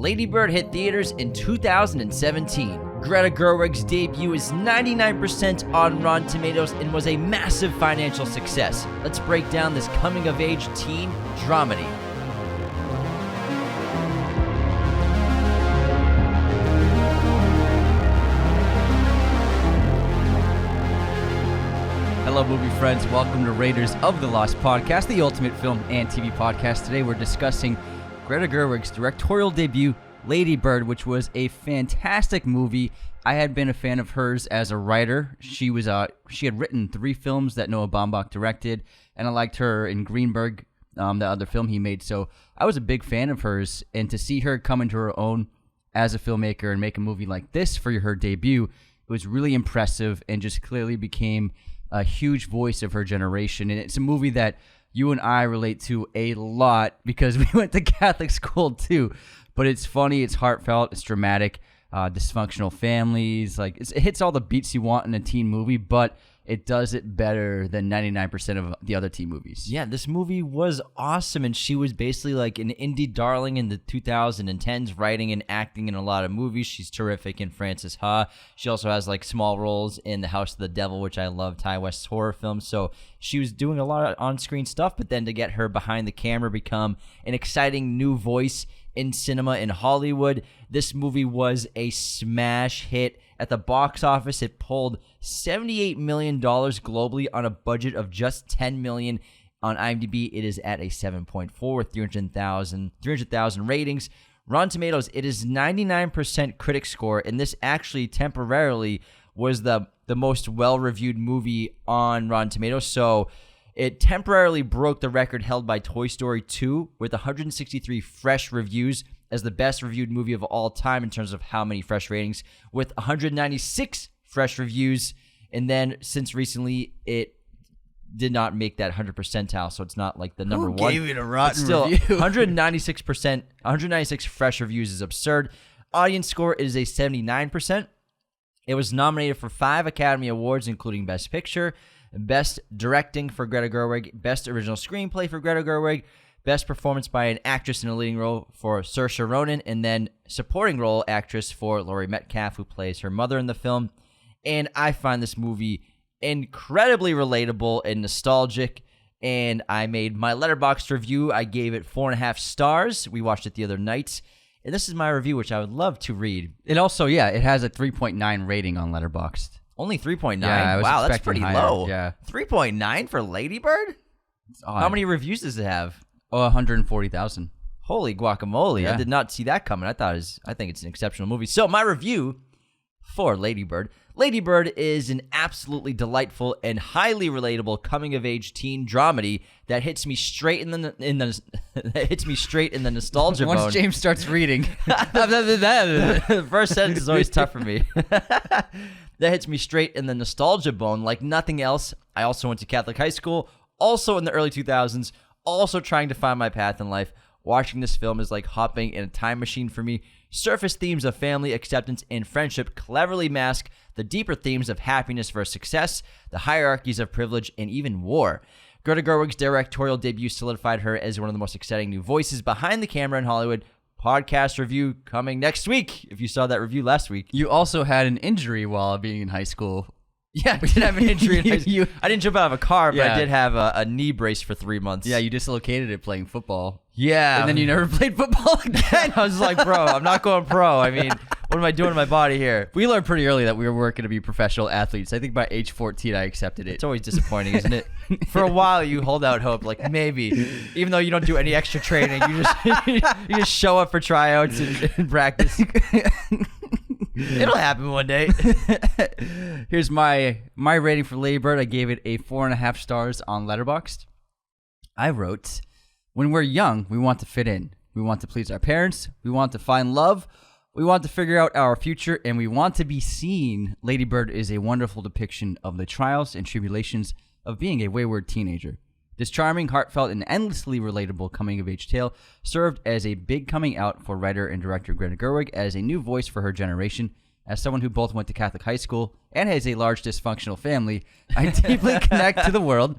Lady Bird hit theaters in 2017. Greta Gerwig's debut is 99% on Rotten Tomatoes and was a massive financial success. Let's break down this coming-of-age teen dramedy. Hello, movie friends. Welcome to Raiders of the Lost podcast, the ultimate film and TV podcast. Today we're discussing Greta Gerwig's directorial debut, Lady Bird, which was a fantastic movie. I had been a fan of hers as a writer. She had written 3 films that Noah Baumbach directed, and I liked her in Greenberg, the other film he made. So I was a big fan of hers, and to see her come into her own as a filmmaker and make a movie like this for her debut, it was really impressive and just clearly became a huge voice of her generation. And it's a movie that you and I relate to a lot because we went to Catholic school too. But it's funny, it's heartfelt, it's dramatic, dysfunctional families. Like it hits all the beats you want in a teen movie, but it does it better than 99% of the other teen movies. Yeah, this movie was awesome, and she was basically like an indie darling in the 2010s, writing and acting in a lot of movies. She's terrific in Frances Ha. She also has like small roles in The House of the Devil, which I love, Ty West's horror film. So she was doing a lot of on-screen stuff, but then to get her behind the camera, become an exciting new voice in cinema in Hollywood. This movie was a smash hit. At the box office, it pulled $78 million globally on a budget of just $10 million. On IMDb, it is at a 7.4 with 300,000 ratings. Rotten Tomatoes, it is 99% critic score, and this actually temporarily was the most well-reviewed movie on Rotten Tomatoes. So it temporarily broke the record held by Toy Story 2 with 163 fresh reviews as the best reviewed movie of all time in terms of how many fresh ratings, with 196 fresh reviews. And then since recently, it did not make that 100 percentile, so it's not like the number one. Who gave it a rotten still, review? 196 fresh reviews is absurd. Audience score is a 79%. It was nominated for 5 Academy Awards, including Best Picture, Best Directing for Greta Gerwig, Best Original Screenplay for Greta Gerwig, Best Performance by an Actress in a Leading Role for Saoirse Ronan, and then Supporting Role Actress for Laurie Metcalf, who plays her mother in the film. And I find this movie incredibly relatable and nostalgic, and I made my Letterboxd review. I gave it 4.5 stars. We watched it the other night, and this is my review, which I would love to read. It also, it has a 3.9 rating on Letterboxd. Only 3.9? Yeah, wow, that's pretty higher. low. Yeah. 3.9 for Lady Bird? How many reviews does it have? 140,000. Holy guacamole. Yeah. I did not see that coming. I think it's an exceptional movie. So my review for Lady Bird. Lady Bird is an absolutely delightful and highly relatable coming-of-age teen dramedy that hits me straight in the nostalgia bone. Once James starts reading. The first sentence is always tough for me. That hits me straight in the nostalgia bone like nothing else. I also went to Catholic high school, also in the early 2000s, also trying to find my path in life. Watching this film is like hopping in a time machine for me. Surface themes of family, acceptance, and friendship cleverly mask the deeper themes of happiness versus success, the hierarchies of privilege, and even war. Greta Gerwig's directorial debut solidified her as one of the most exciting new voices behind the camera in Hollywood. Podcast review coming next week, if you saw that review last week. You also had an injury while being in high school. Yeah, I did have an injury. I didn't jump out of a car, but Yeah. I did have a knee brace for 3 months. Yeah, you dislocated it playing football. Yeah. And then you never played football again. I was like, bro, I'm not going pro. I mean, what am I doing to my body here? We learned pretty early that we were going to be professional athletes. I think by age 14, I accepted it. It's always disappointing, isn't it? For a while, you hold out hope, like maybe, even though you don't do any extra training, you just show up for tryouts and practice. It'll happen one day. Here's my rating for Lady Bird. I gave it a 4.5 stars on Letterboxd. I wrote, when we're young, we want to fit in. We want to please our parents. We want to find love. We want to figure out our future, and we want to be seen. Lady Bird is a wonderful depiction of the trials and tribulations of being a wayward teenager. This charming, heartfelt, and endlessly relatable coming-of-age tale served as a big coming out for writer and director Greta Gerwig as a new voice for her generation. As someone who both went to Catholic high school and has a large dysfunctional family, I deeply connect to the world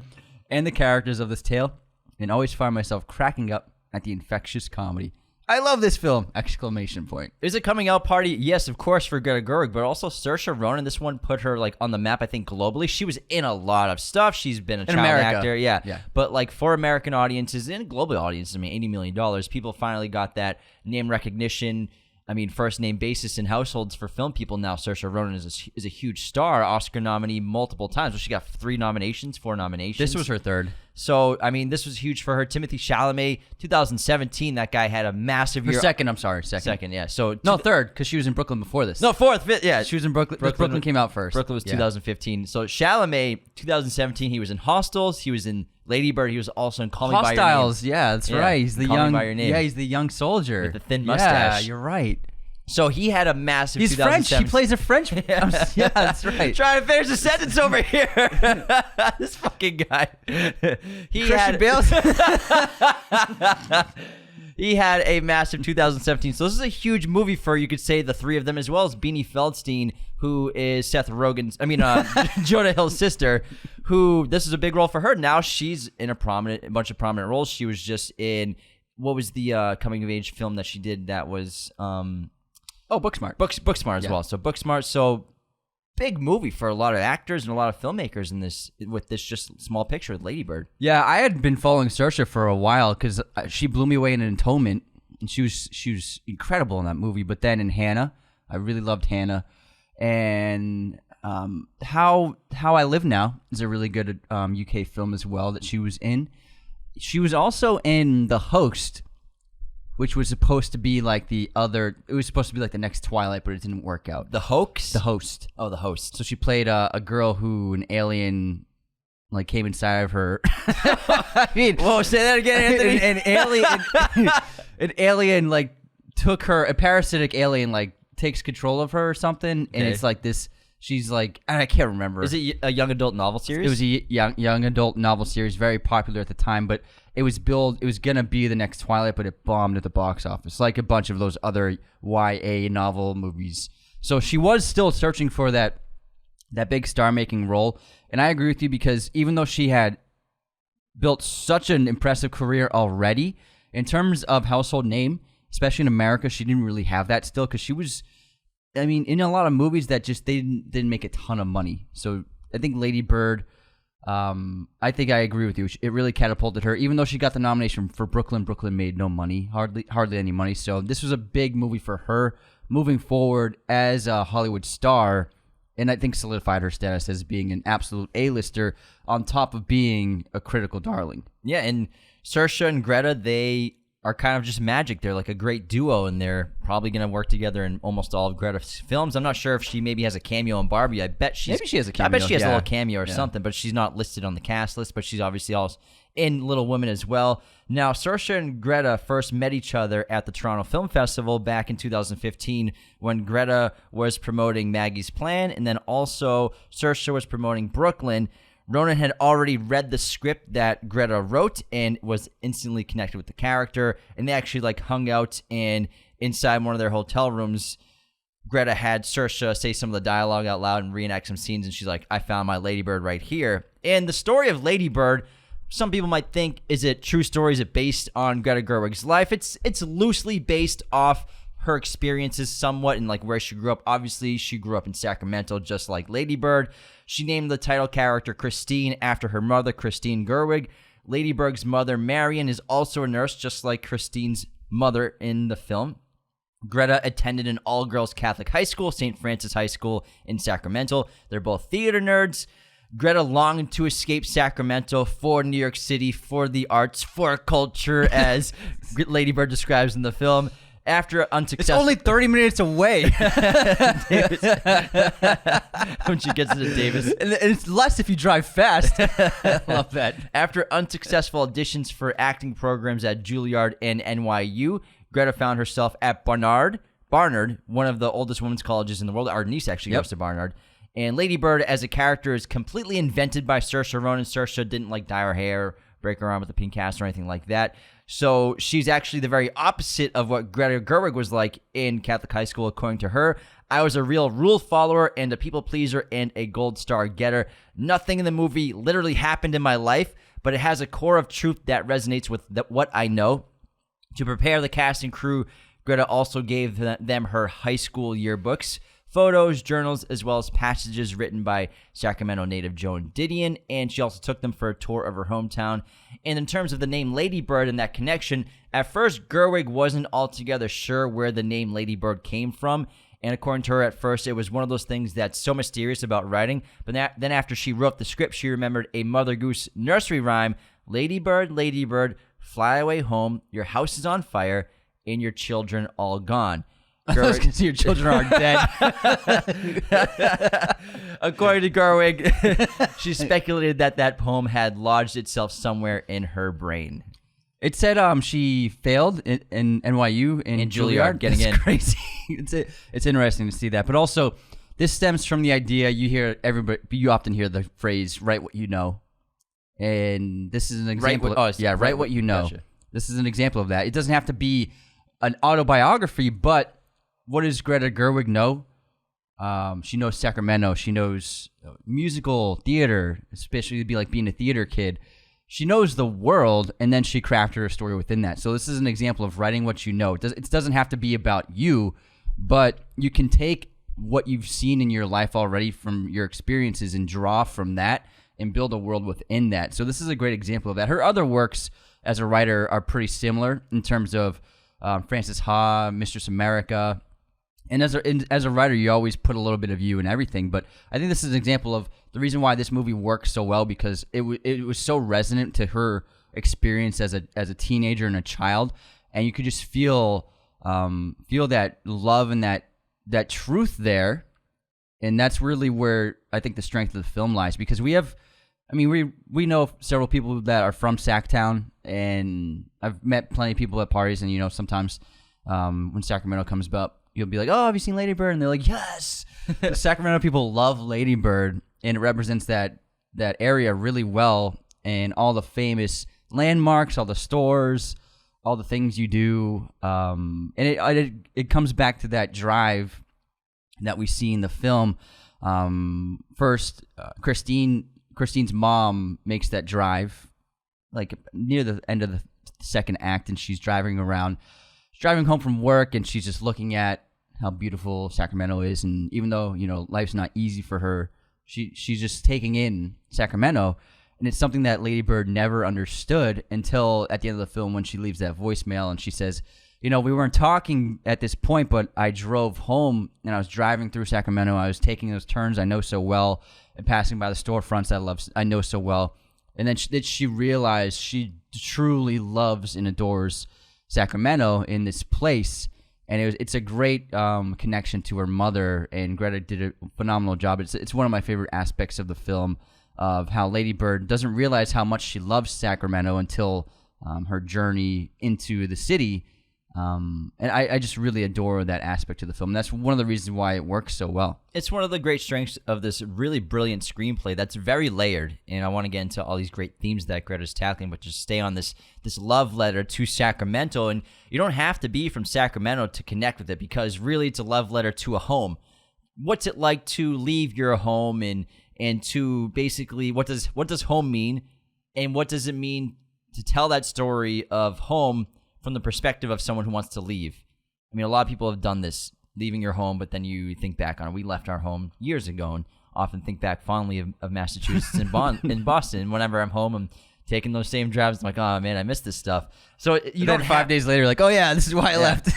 and the characters of this tale and always find myself cracking up at the infectious comedy. I love this film! Exclamation point. Is a coming out party? Yes, of course, for Greta Gerwig, but also Saoirse Ronan. This one put her like on the map, I think, globally. She was in a lot of stuff. She's been a child actor, yeah. But like for American audiences and global audiences, I mean, $80 million, people finally got that name recognition. I mean, first name basis in households for film people now. Saoirse Ronan is a huge star, Oscar nominee multiple times. Well, she got 4 nominations. This was her third. So, I mean, this was huge for her. Timothy Chalamet, 2017, that guy had a massive year. Second, I'm sorry. Second, yeah. So third, because she was in Brooklyn before this. No, fourth, fifth, yeah. She was in Brooklyn. Brooklyn came out first. Brooklyn was 2015. So Chalamet, 2017, he was in Hostels. He was in Lady Bird. He was also in Call Me By Your Name. Hostiles, yeah, that's right. He's the Call young. Me By Your Name. Yeah, he's the young soldier with the thin mustache. Yeah, you're right. So he had a massive. He's French. He plays a French. Yeah, that's right. Trying to finish the sentence over here. This fucking guy. Christian Bale. He had a massive 2017. So this is a huge movie for, you could say, the three of them, as well as Beanie Feldstein, who is Jonah Hill's sister, who this is a big role for her. Now she's in a bunch of prominent roles. She was just in, what was the coming of age film that she did that was Booksmart. Booksmart as well. So Booksmart, so big movie for a lot of actors and a lot of filmmakers in this, with this just small picture with Lady Bird. Yeah, I had been following Saoirse for a while because she blew me away in Atonement, and she was incredible in that movie. But then in Hannah, I really loved Hannah, and How I Live Now is a really good UK film as well that she was in. She was also in The Host, which was supposed to be like it was supposed to be like the next Twilight, but it didn't work out. The Hoax? The Host. Oh, The Host. So she played a girl who an alien like came inside of her. I mean, whoa, say that again, Anthony. An alien like took her, a parasitic alien like takes control of her or something, and it's like this. She's like, and I can't remember. Is it a young adult novel series? It was a young adult novel series, very popular at the time, but it was gonna be the next Twilight, but it bombed at the box office, like a bunch of those other YA novel movies. So she was still searching for that big star-making role, and I agree with you because even though she had built such an impressive career already, in terms of household name, especially in America, she didn't really have that still because she was, I mean, in a lot of movies that just they didn't make a ton of money. So I think Lady Bird, I think I agree with you. It really catapulted her. Even though she got the nomination for Brooklyn, Brooklyn made no money, hardly any money. So this was a big movie for her moving forward as a Hollywood star, and I think solidified her status as being an absolute A-lister on top of being a critical darling. Yeah, and Saoirse and Greta, they are kind of just magic. They're like a great duo, and they're probably going to work together in almost all of Greta's films. I'm not sure if she maybe has a cameo in Barbie. Maybe she has a cameo. I bet she has a little cameo or something, but she's not listed on the cast list, but she's obviously also in Little Women as well. Now, Saoirse and Greta first met each other at the Toronto Film Festival back in 2015 when Greta was promoting Maggie's Plan, and then also Saoirse was promoting Brooklyn. Ronan had already read the script that Greta wrote and was instantly connected with the character, and they actually like hung out, and inside one of their hotel rooms, Greta had Saoirse say some of the dialogue out loud and reenact some scenes, and she's like, I found my Lady Bird right here. And the story of Lady Bird, some people might think, is it true story? Is it based on Greta Gerwig's life? It's loosely based off her experiences somewhat in like where she grew up. Obviously, she grew up in Sacramento, just like Lady Bird. She named the title character Christine after her mother, Christine Gerwig. Lady Bird's mother, Marion, is also a nurse, just like Christine's mother in the film. Greta attended an all-girls Catholic high school, St. Francis High School in Sacramento. They're both theater nerds. Greta longed to escape Sacramento for New York City, for the arts, for culture, as Lady Bird describes in the film. After unsuccessful... It's only 30 minutes away. Davis. When she gets into Davis. And it's less if you drive fast. I love that. After unsuccessful auditions for acting programs at Juilliard and NYU, Greta found herself at Barnard, one of the oldest women's colleges in the world. Our niece actually goes to Barnard. And Lady Bird as a character is completely invented by Saoirse Ronan. Saoirse didn't like dye her hair, break her arm with a pink cast or anything like that. So she's actually the very opposite of what Greta Gerwig was like in Catholic high school, according to her. I was a real rule follower and a people pleaser and a gold star getter. Nothing in the movie literally happened in my life, but it has a core of truth that resonates with what I know. To prepare the cast and crew, Greta also gave them her high school yearbooks, photos, journals, as well as passages written by Sacramento native Joan Didion, and she also took them for a tour of her hometown. And in terms of the name Lady Bird and that connection, at first Gerwig wasn't altogether sure where the name Lady Bird came from, and according to her, at first, it was one of those things that's so mysterious about writing, but then after she wrote the script, she remembered a Mother Goose nursery rhyme, Lady Bird, fly away home, your house is on fire, and your children all gone. I was going to say your children are dead. According to Gerwig, she speculated that poem had lodged itself somewhere in her brain. It said she failed in NYU in Juilliard. Getting in. Crazy. It's interesting to see that. But also, this stems from the idea you often hear the phrase, write what you know. And this is an example. Write what you know. Gotcha. This is an example of that. It doesn't have to be an autobiography, but what does Greta Gerwig know? She knows Sacramento. She knows musical theater, especially be like being a theater kid. She knows the world, and then she crafted her story within that. So this is an example of writing what you know. It doesn't have to be about you, but you can take what you've seen in your life already from your experiences and draw from that and build a world within that. So this is a great example of that. Her other works as a writer are pretty similar in terms of Frances Ha, Mistress America. And as a writer, you always put a little bit of you in everything. But I think this is an example of the reason why this movie works so well, because it was so resonant to her experience as a teenager and a child, and you could just feel that love and that truth there, and that's really where I think the strength of the film lies. Because we know several people that are from Sacktown, and I've met plenty of people at parties, and sometimes when Sacramento comes up, you'll be like, oh, have you seen Lady Bird? And they're like, yes. The Sacramento people love Lady Bird, and it represents that area really well, and all the famous landmarks, all the stores, all the things you do. And it comes back to that drive that we see in the film. First, Christine's mom makes that drive, like near the end of the second act, and she's driving home from work, and she's just looking at how beautiful Sacramento is. And even though, life's not easy for her, she's just taking in Sacramento. And it's something that Lady Bird never understood until at the end of the film, when she leaves that voicemail and she says, we weren't talking at this point, but I drove home and I was driving through Sacramento. I was taking those turns I know so well and passing by the storefronts I know so well. And then she realized she truly loves and adores Sacramento in this place. And it's a great connection to her mother, and Greta did a phenomenal job. It's one of my favorite aspects of the film, of how Lady Bird doesn't realize how much she loves Sacramento until her journey into the city. And I just really adore that aspect of the film. That's one of the reasons why it works so well. It's one of the great strengths of this really brilliant screenplay that's very layered. And I want to get into all these great themes that Greta's tackling, but just stay on this love letter to Sacramento. And you don't have to be from Sacramento to connect with it, because really it's a love letter to a home. What's it like to leave your home, and to basically what does home mean, and what does it mean to tell that story of home from the perspective of someone who wants to leave? I mean, a lot of people have done this, leaving your home, but then you think back on it. We left our home years ago, and often think back fondly of Massachusetts and in Boston. Whenever I'm home, I'm taking those same drives. I'm like, oh man, I miss this stuff. So you don't 5 days later, like, oh yeah, this is why I left.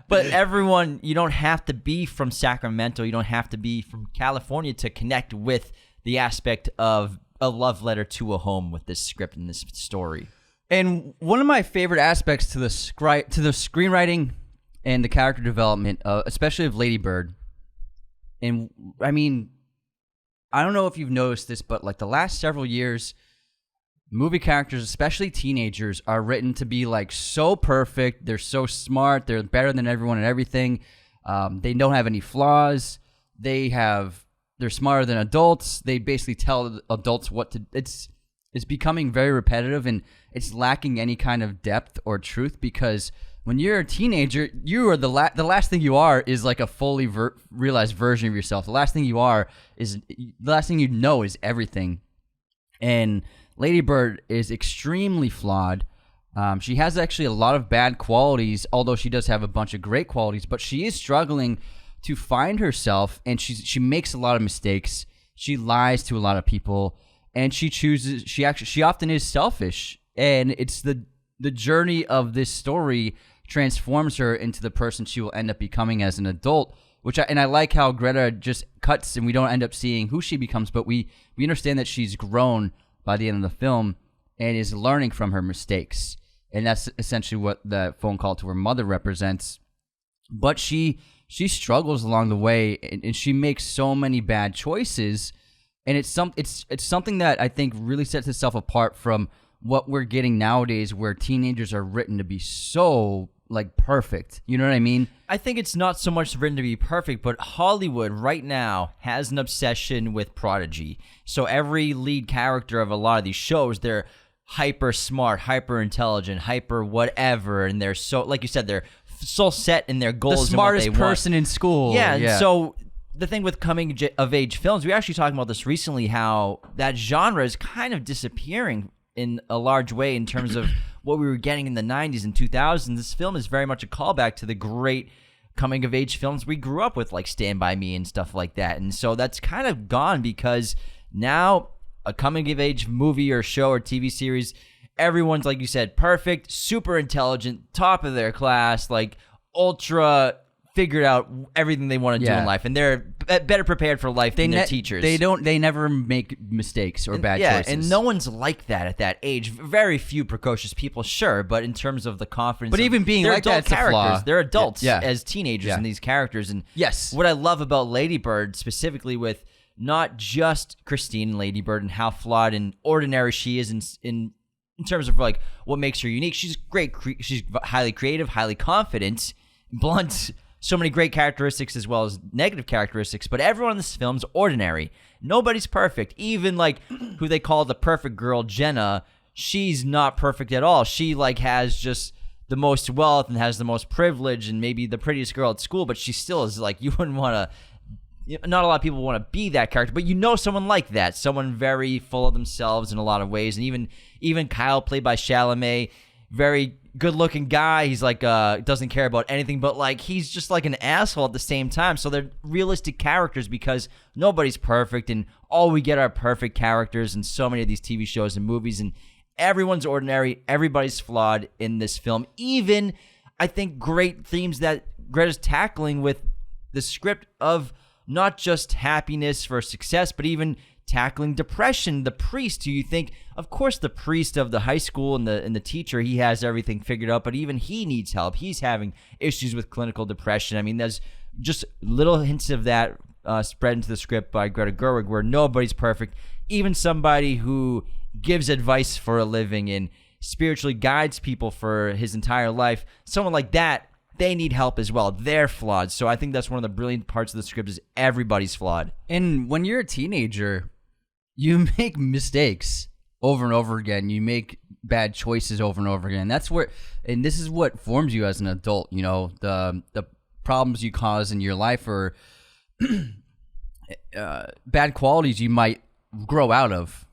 But everyone, you don't have to be from Sacramento. You don't have to be from California to connect with the aspect of a love letter to a home with this script and this story. And one of my favorite aspects to the screenwriting and the character development, especially of Lady Bird, and I mean, I don't know if you've noticed this, but like the last several years, movie characters, especially teenagers, are written to be like so perfect. They're so smart. They're better than everyone and everything. They don't have any flaws. They're smarter than adults. They basically tell adults what to. It's becoming very repetitive, and it's lacking any kind of depth or truth, because when you're a teenager, you are the last thing you are is like a fully realized version of yourself. The last thing you know is everything. And Lady Bird is extremely flawed. She has actually a lot of bad qualities, although she does have a bunch of great qualities, but she is struggling to find herself, and she makes a lot of mistakes. She lies to a lot of people, and she often is selfish, and it's the journey of this story transforms her into the person she will end up becoming as an adult, I like how Greta just cuts and we don't end up seeing who she becomes, but we understand that she's grown by the end of the film and is learning from her mistakes. And that's essentially what the phone call to her mother represents. But she struggles along the way, and she makes so many bad choices, and it's something that I think really sets itself apart from what we're getting nowadays, where teenagers are written to be so perfect. You know what I mean? I think it's not so much written to be perfect, but Hollywood right now has an obsession with prodigy. So every lead character of a lot of these shows, they're hyper smart, hyper intelligent, hyper whatever, and they're so, like you said, they're so set in their goals. The smartest and what they person in school. Yeah, and so the thing with coming of age films, we were actually talking about this recently, how that genre is kind of disappearing in a large way in terms of what we were getting in the 90s and 2000s. This film is very much a callback to the great coming of age films we grew up with, like Stand By Me and stuff like that. And so that's kind of gone, because now a coming of age movie or show or TV series, everyone's, like you said, perfect, super intelligent, top of their class, ultra figured out everything they want to do in life, and they're better prepared for life than their teachers. They never make mistakes or bad choices. And no one's like that at that age. Very few precocious people, sure, but in terms of the confidence, but even being like that's characters, a flaw. They're adults as teenagers in these characters. And what I love about Lady Bird, specifically with not just Christine and Lady Bird and how flawed and ordinary she is in terms of what makes her unique. She's great. She's highly creative, highly confident, blunt. So many great characteristics as well as negative characteristics, but everyone in this film's ordinary. Nobody's perfect. Even who they call the perfect girl, Jenna, she's not perfect at all. She has just the most wealth and has the most privilege and maybe the prettiest girl at school, but she still is you wouldn't want to. Not a lot of people want to be that character, but someone like that, someone very full of themselves in a lot of ways. And even Kyle, played by Chalamet, very good-looking guy. He's doesn't care about anything, but he's just an asshole at the same time. So they're realistic characters because nobody's perfect, and all we get are perfect characters in so many of these TV shows and movies. And everyone's ordinary, everybody's flawed in this film. Even, I think, great themes that Greta's tackling with the script of not just happiness for success, but even tackling depression. The priest, who you think, of course, the priest of the high school and the teacher, he has everything figured out, but even he needs help. He's having issues with clinical depression. I mean, there's just little hints of that spread into the script by Greta Gerwig, where nobody's perfect. Even somebody who gives advice for a living and spiritually guides people for his entire life, someone like that, they need help as well. They're flawed. So I think that's one of the brilliant parts of the script, is everybody's flawed. And when you're a teenager, you make mistakes over and over again. You make bad choices over and over again. And this is what forms you as an adult. The problems you cause in your life, or bad qualities you might grow out of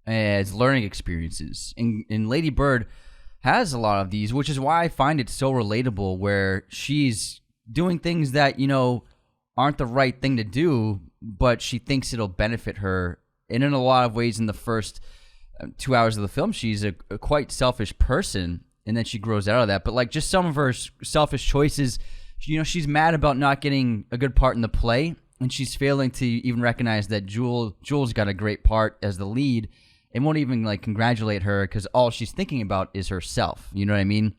as learning experiences. And Lady Bird has a lot of these, which is why I find it so relatable, where she's doing things that, aren't the right thing to do, but she thinks it'll benefit her. And in a lot of ways, in the first 2 hours of the film, she's a quite selfish person, and then she grows out of that. But just some of her selfish choices, she's mad about not getting a good part in the play, and she's failing to even recognize that Jules got a great part as the lead, and won't even congratulate her because all she's thinking about is herself. You know what I mean?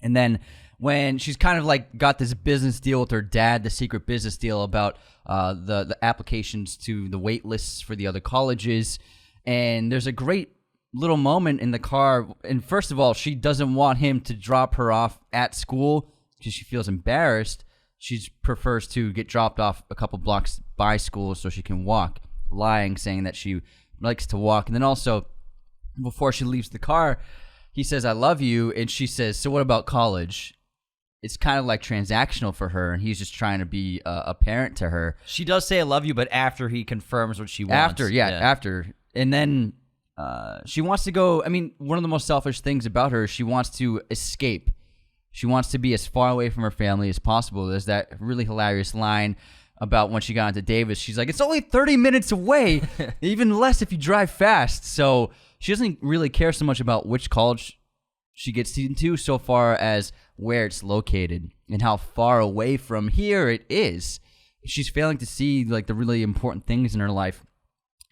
And then when she's kind of got this business deal with her dad, the secret business deal about the applications to the wait lists for the other colleges, and there's a great little moment in the car. And first of all, she doesn't want him to drop her off at school because she feels embarrassed. She prefers to get dropped off a couple blocks by school so she can walk, lying, saying that she likes to walk. And then also, before she leaves the car, he says, "I love you," and she says, "So what about college?" It's kind of transactional for her, and he's just trying to be a parent to her. She does say "I love you," but after he confirms what she wants. After. And then she wants to go. I mean, one of the most selfish things about her is she wants to escape. She wants to be as far away from her family as possible. There's that really hilarious line about when she got into Davis. She's like, it's only 30 minutes away, even less if you drive fast. So she doesn't really care so much about which college she gets into so far as where it's located and how far away from here it is. She's failing to see like the really important things in her life.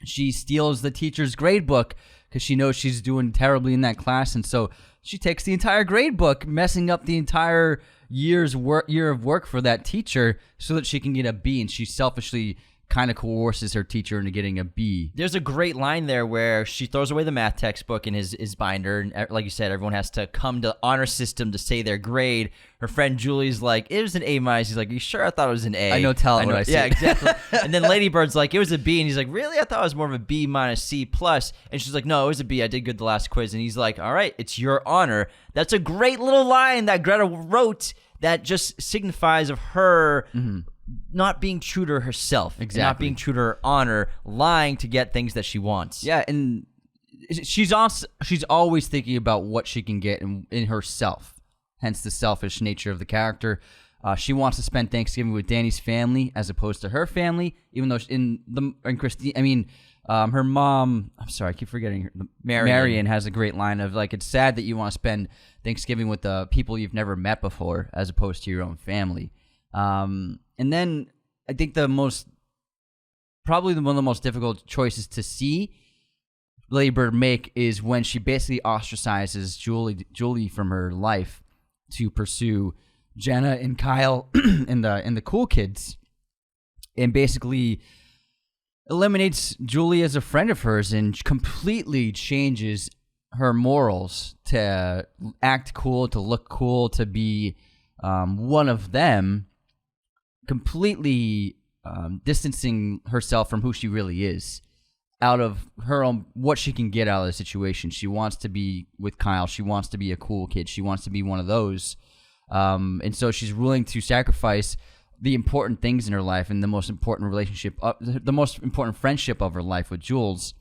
She steals the teacher's grade book because she knows she's doing terribly in that class, and so she takes the entire grade book, messing up the entire year of work for that teacher so that she can get a B, and she selfishly kind of coerces her teacher into getting a B. There's a great line there where she throws away the math textbook in his binder, and like you said, everyone has to come to the honor system to say their grade. Her friend Julie's like, it was an A-. He's like, you sure? I thought it was an A. I know, tell it what I said. Yeah, exactly. And then Lady Bird's like, it was a B, and he's like, really? I thought it was more of a B minus C plus. And she's like, no, it was a B. I did good the last quiz. And he's like, all right, it's your honor. That's a great little line that Greta wrote that just signifies of her not being true to herself, exactly, not being true to her honor, lying to get things that she wants. Yeah, and she's always thinking about what she can get in herself, hence the selfish nature of the character. She wants to spend Thanksgiving with Danny's family as opposed to her family, even though Christine, her mom, I'm sorry, I keep forgetting her. Marion has a great line of like, it's sad that you want to spend Thanksgiving with the people you've never met before as opposed to your own family. And then I think probably one of the most difficult choices to see Lady Bird make is when she basically ostracizes Julie from her life to pursue Jenna and Kyle and the cool kids, and basically eliminates Julie as a friend of hers and completely changes her morals to act cool, to look cool, to be one of them, completely distancing herself from who she really is, out of her own, what she can get out of the situation. She wants to be with Kyle. She wants to be a cool kid. She wants to be one of those. And so she's willing to sacrifice the important things in her life and the most important relationship, the most important friendship of her life with Jules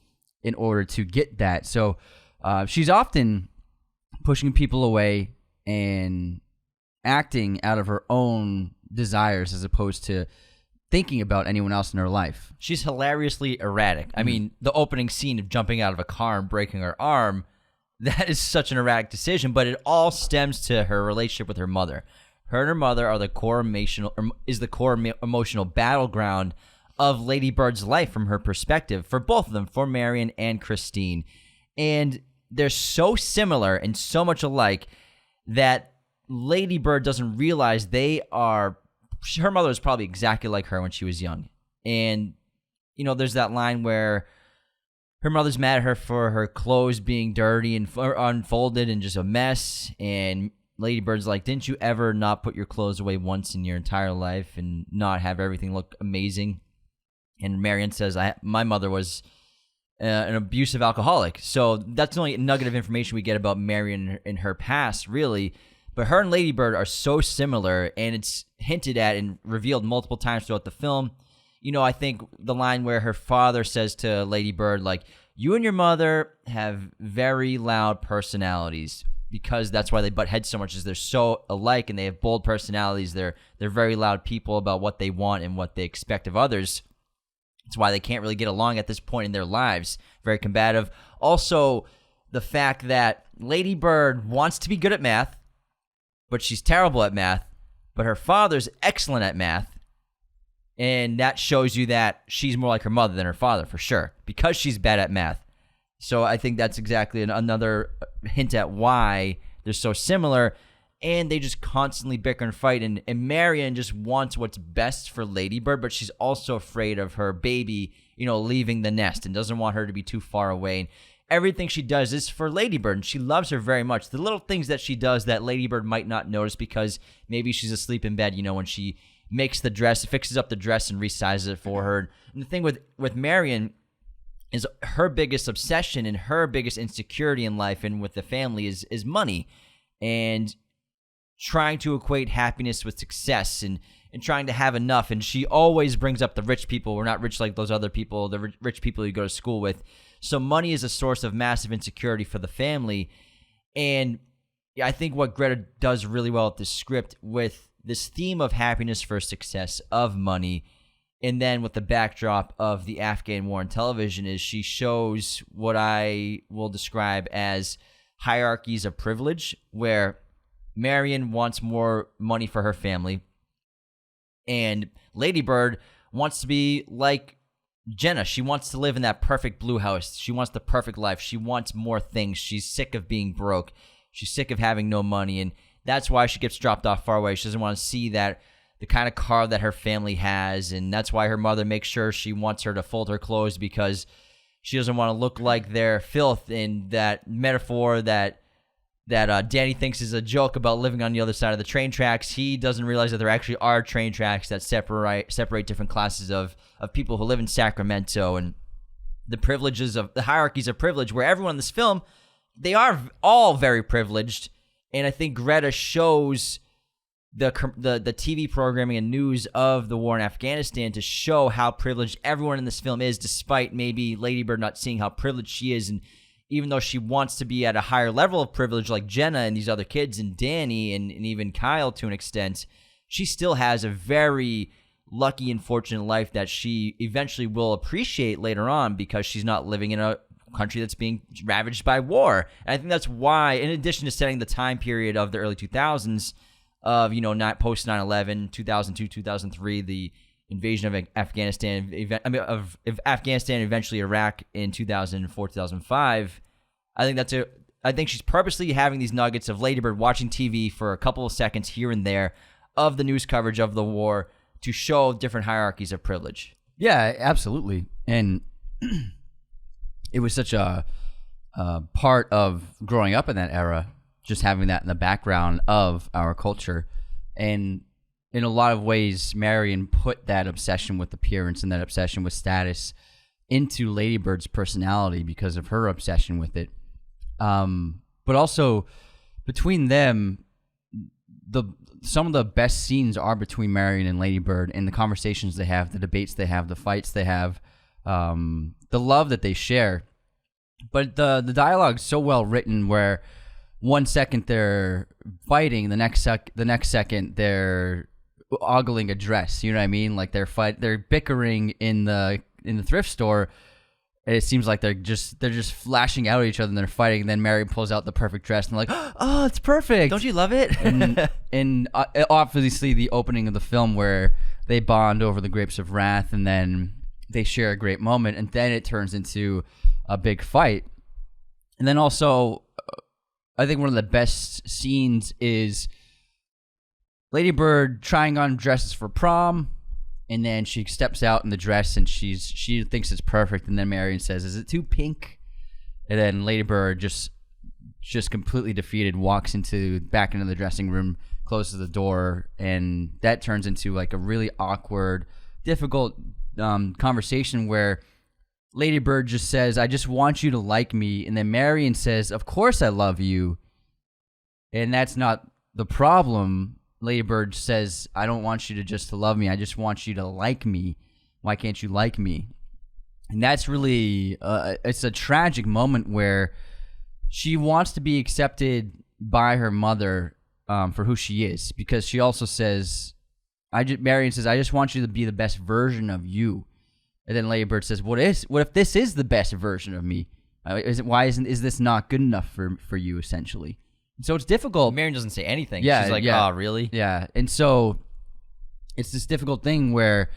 in order to get that. So she's often pushing people away and acting out of her own desires as opposed to thinking about anyone else in her life. She's hilariously erratic. I mean, the opening scene of jumping out of a car and breaking her arm, that is such an erratic decision, but it all stems to her relationship with her mother. Her and her mother are the core emotional battleground of Lady Bird's life from her perspective, for both of them, for Marion and Christine. And they're so similar and so much alike that Lady Bird doesn't realize her mother was probably exactly like her when she was young. And, there's that line where her mother's mad at her for her clothes being dirty and unfolded and just a mess. And Lady Bird's like, didn't you ever not put your clothes away once in your entire life and not have everything look amazing? And Marion says, my mother was an abusive alcoholic. So that's the only nugget of information we get about Marion in her past, really. But her and Lady Bird are so similar, and it's hinted at and revealed multiple times throughout the film. I think the line where her father says to Lady Bird, like, you and your mother have very loud personalities, because that's why they butt heads so much, is they're so alike and they have bold personalities. They're very loud people about what they want and what they expect of others. That's why they can't really get along at this point in their lives. Very combative. Also, the fact that Lady Bird wants to be good at math, but she's terrible at math, but her father's excellent at math, and that shows you that she's more like her mother than her father, for sure, because she's bad at math. So I think that's exactly another hint at why they're so similar, and they just constantly bicker and fight, and Marion just wants what's best for Lady Bird, but she's also afraid of her baby, leaving the nest, and doesn't want her to be too far away. And everything she does is for Lady Bird, and she loves her very much. The little things that she does that Lady Bird might not notice because maybe she's asleep in bed, when she makes the dress, fixes up the dress and resizes it for her. And the thing with Marion is her biggest obsession and her biggest insecurity in life and with the family is money, and trying to equate happiness with success and trying to have enough. And she always brings up the rich people. We're not rich like those other people, the rich people you go to school with. So money is a source of massive insecurity for the family. And I think what Greta does really well with this script, with this theme of happiness for success, of money, and then with the backdrop of the Afghan war on television, is she shows what I will describe as hierarchies of privilege, where Marion wants more money for her family, and Lady Bird wants to be like Jenna. She wants to live in that perfect blue house. She wants the perfect life. She wants more things. She's sick of being broke. She's sick of having no money, and that's why she gets dropped off far away. She doesn't want to see that the kind of car that her family has, and that's why her mother makes sure she wants her to fold her clothes, because she doesn't want to look like they're filth. In that metaphor that Danny thinks is a joke about living on the other side of the train tracks, he doesn't realize that there actually are train tracks that separate different classes of people who live in Sacramento, and the privileges of the hierarchies of privilege, where everyone in this film, they are all very privileged. And I think Greta shows the TV programming and news of the war in Afghanistan to show how privileged everyone in this film is, despite maybe Lady Bird not seeing how privileged she is. And even though she wants to be at a higher level of privilege like Jenna and these other kids and Danny and even Kyle to an extent, she still has a very lucky and fortunate life that she eventually will appreciate later on, because she's not living in a country that's being ravaged by war. And I think that's why, in addition to setting the time period of the early 2000s of, not post 9/11, 2002, 2003, the invasion of Afghanistan, of Afghanistan, eventually Iraq in 2004, 2005. I think she's purposely having these nuggets of Lady Bird watching TV for a couple of seconds here and there of the news coverage of the war to show different hierarchies of privilege. Yeah, absolutely. And it was such a part of growing up in that era, just having that in the background of our culture. And in a lot of ways, Marion put that obsession with appearance and that obsession with status into Lady Bird's personality because of her obsession with it. But also, between them, some of the best scenes are between Marion and Lady Bird, and the conversations they have, the debates they have, the fights they have, the love that they share. But the dialogue's so well written, where one second they're fighting, the next second they're ogling a dress. You know what I mean? Like they're bickering in the thrift store. And it seems like they're just flashing out at each other and they're fighting. And then Mary pulls out the perfect dress and they're like, "Oh, it's perfect! Don't you love it?" and obviously the opening of the film where they bond over the grapes of wrath, and then they share a great moment, and then it turns into a big fight. And then also, I think one of the best scenes is Lady Bird trying on dresses for prom. And then she steps out in the dress, and she thinks it's perfect. And then Marion says, "Is it too pink?" And then Lady Bird just completely defeated walks back into the dressing room, closes the door, and that turns into like a really awkward, difficult conversation where Lady Bird just says, "I just want you to like me," and then Marion says, "Of course I love you," and that's not the problem. Lady Bird says, "I don't want you to love me. I just want you to like me. Why can't you like me?" And that's really, it's a tragic moment where she wants to be accepted by her mother for who she is, because she also says, Marion says, "I just want you to be the best version of you." And then Lady Bird says, what if this is the best version of me? Is this not good enough for you, essentially? So it's difficult. Marion doesn't say anything. Yeah, she's like, yeah. "Oh, really?" Yeah. And so it's this difficult thing where,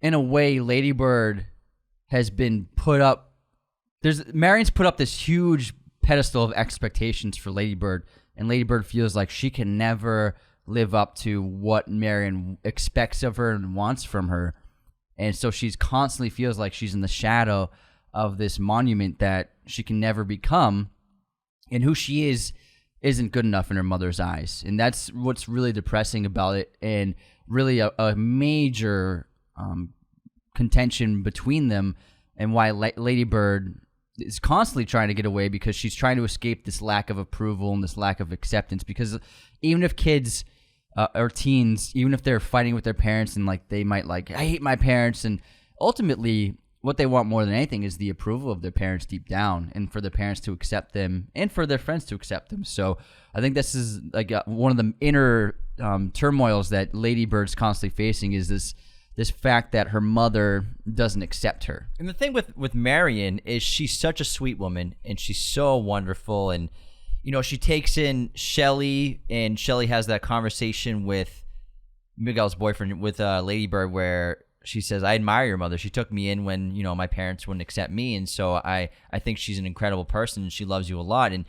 in a way, Lady Bird has been put up. Marion's put up this huge pedestal of expectations for Lady Bird, and Lady Bird feels like she can never live up to what Marion expects of her and wants from her. And so she's constantly feels like she's in the shadow of this monument that she can never become, and who she isn't good enough in her mother's eyes. And that's what's really depressing about it, and really a major contention between them, and why Lady Bird is constantly trying to get away, because she's trying to escape this lack of approval and this lack of acceptance. Because even if kids or teens, even if they're fighting with their parents and like they might like, "I hate my parents," and ultimately what they want more than anything is the approval of their parents deep down, and for their parents to accept them and for their friends to accept them. So I think this is like one of the inner turmoils that Lady Bird's constantly facing is this fact that her mother doesn't accept her. And the thing with Marion is she's such a sweet woman, and she's so wonderful. And, you know, she takes in Shelley, and Shelley has that conversation with Miguel's boyfriend, with Lady Bird, where she says, I admire your mother. She took me in when, you know, my parents wouldn't accept me. And so I think she's an incredible person, and she loves you a lot. And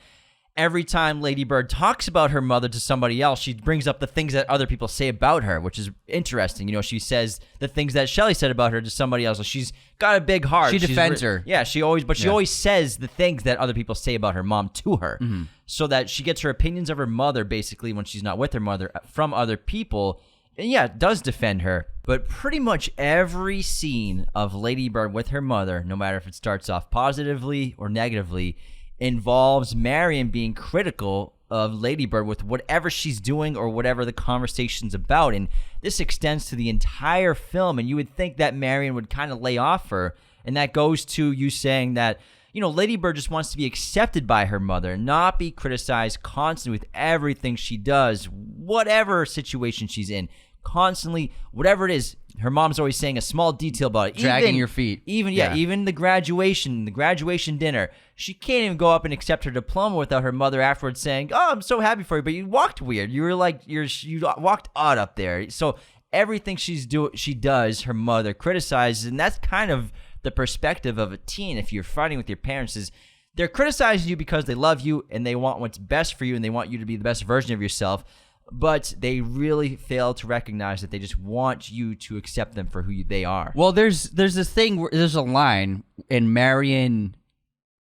every time Lady Bird talks about her mother to somebody else, she brings up the things that other people say about her, which is interesting. You know, she says the things that Shelley said about her to somebody else. So she's got a big heart. She defends her. Yeah, she always says the things that other people say about her mom to her, so that she gets her opinions of her mother basically when she's not with her mother from other people. And yeah, it does defend her. But pretty much every scene of Lady Bird with her mother, no matter if it starts off positively or negatively, involves Marion being critical of Lady Bird with whatever she's doing or whatever the conversation's about. And this extends to the entire film, and you would think that Marion would kind of lay off her. And that goes to you saying that, you know, Lady Bird just wants to be accepted by her mother, not be criticized constantly with everything she does, whatever situation she's in. Constantly, whatever it is, her mom's always saying a small detail about it. Dragging your feet. Even the graduation dinner. She can't even go up and accept her diploma without her mother afterwards saying, "Oh, I'm so happy for you, but you walked weird. You were like you walked odd up there." So everything she does, her mother criticizes, and that's kind of the perspective of a teen. If you're fighting with your parents, is they're criticizing you because they love you and they want what's best for you and they want you to be the best version of yourself. But they really fail to recognize that they just want you to accept them for who they are. Well, there's this thing where there's a line in Marion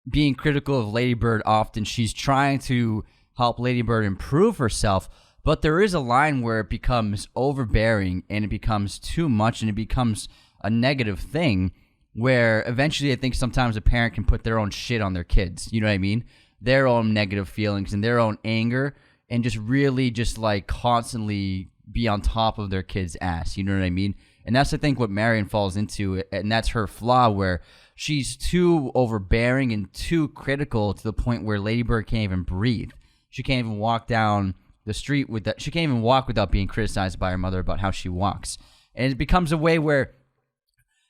being critical of Lady Bird. Often she's trying to help Lady Bird improve herself, but there is a line where it becomes overbearing and it becomes too much and it becomes a negative thing where eventually I think sometimes a parent can put their own shit on their kids. You know what I mean? Their own negative feelings and their own anger, and just really just like constantly be on top of their kid's ass. You know what I mean? And that's, I think, what Marion falls into. And that's her flaw, where she's too overbearing and too critical to the point where Lady Bird can't even breathe. She can't even walk down the street with that. She can't even walk without being criticized by her mother about how she walks. And it becomes a way where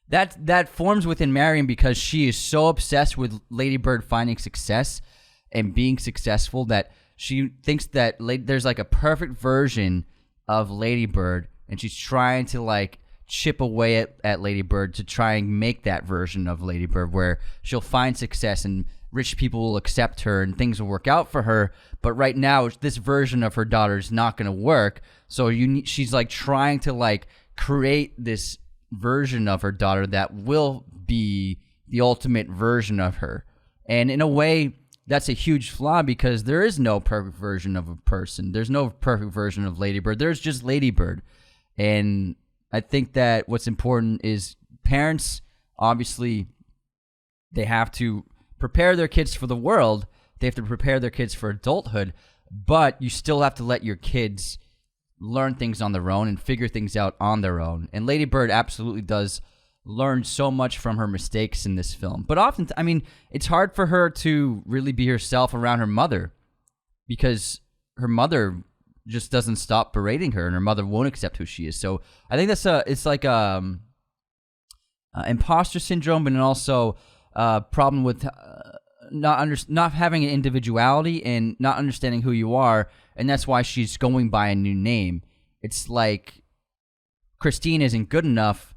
that forms within Marion because she is so obsessed with Lady Bird finding success and being successful that she thinks that there's like a perfect version of Lady Bird, and she's trying to like chip away at Lady Bird to try and make that version of Lady Bird where she'll find success and rich people will accept her and things will work out for her. But right now, this version of her daughter is not going to work. So she's like trying to like create this version of her daughter that will be the ultimate version of her. And in a way, that's a huge flaw because there is no perfect version of a person. There's no perfect version of Lady Bird. There's just Lady Bird. And I think that what's important is parents, obviously, they have to prepare their kids for the world. They have to prepare their kids for adulthood. But you still have to let your kids learn things on their own and figure things out on their own. And Lady Bird absolutely does learn so much from her mistakes in this film. But often, I mean, it's hard for her to really be herself around her mother because her mother just doesn't stop berating her and her mother won't accept who she is. So I think it's like imposter syndrome, but also a problem with not having an individuality and not understanding who you are. And that's why she's going by a new name. It's like Christine isn't good enough,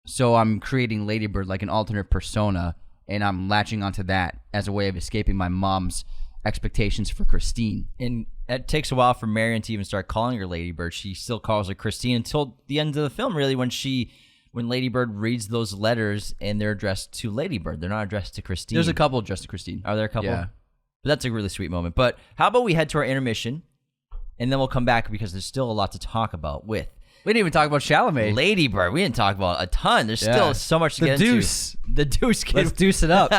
so I'm creating Lady Bird like an alternate persona, and I'm latching onto that as a way of escaping my mom's expectations for Christine. And it takes a while for Marion to even start calling her Lady Bird. She still calls her Christine until the end of the film, really, when Lady Bird reads those letters and they're addressed to Lady Bird. They're not addressed to Christine. There's a couple addressed to Christine. Are there a couple? Yeah. But that's a really sweet moment. But how about we head to our intermission, and then we'll come back because there's still a lot to talk about with We didn't even talk about Chalamet. Lady Bird. We didn't talk about a ton. There's still so much to get into. The Deuce. Let's deuce it up.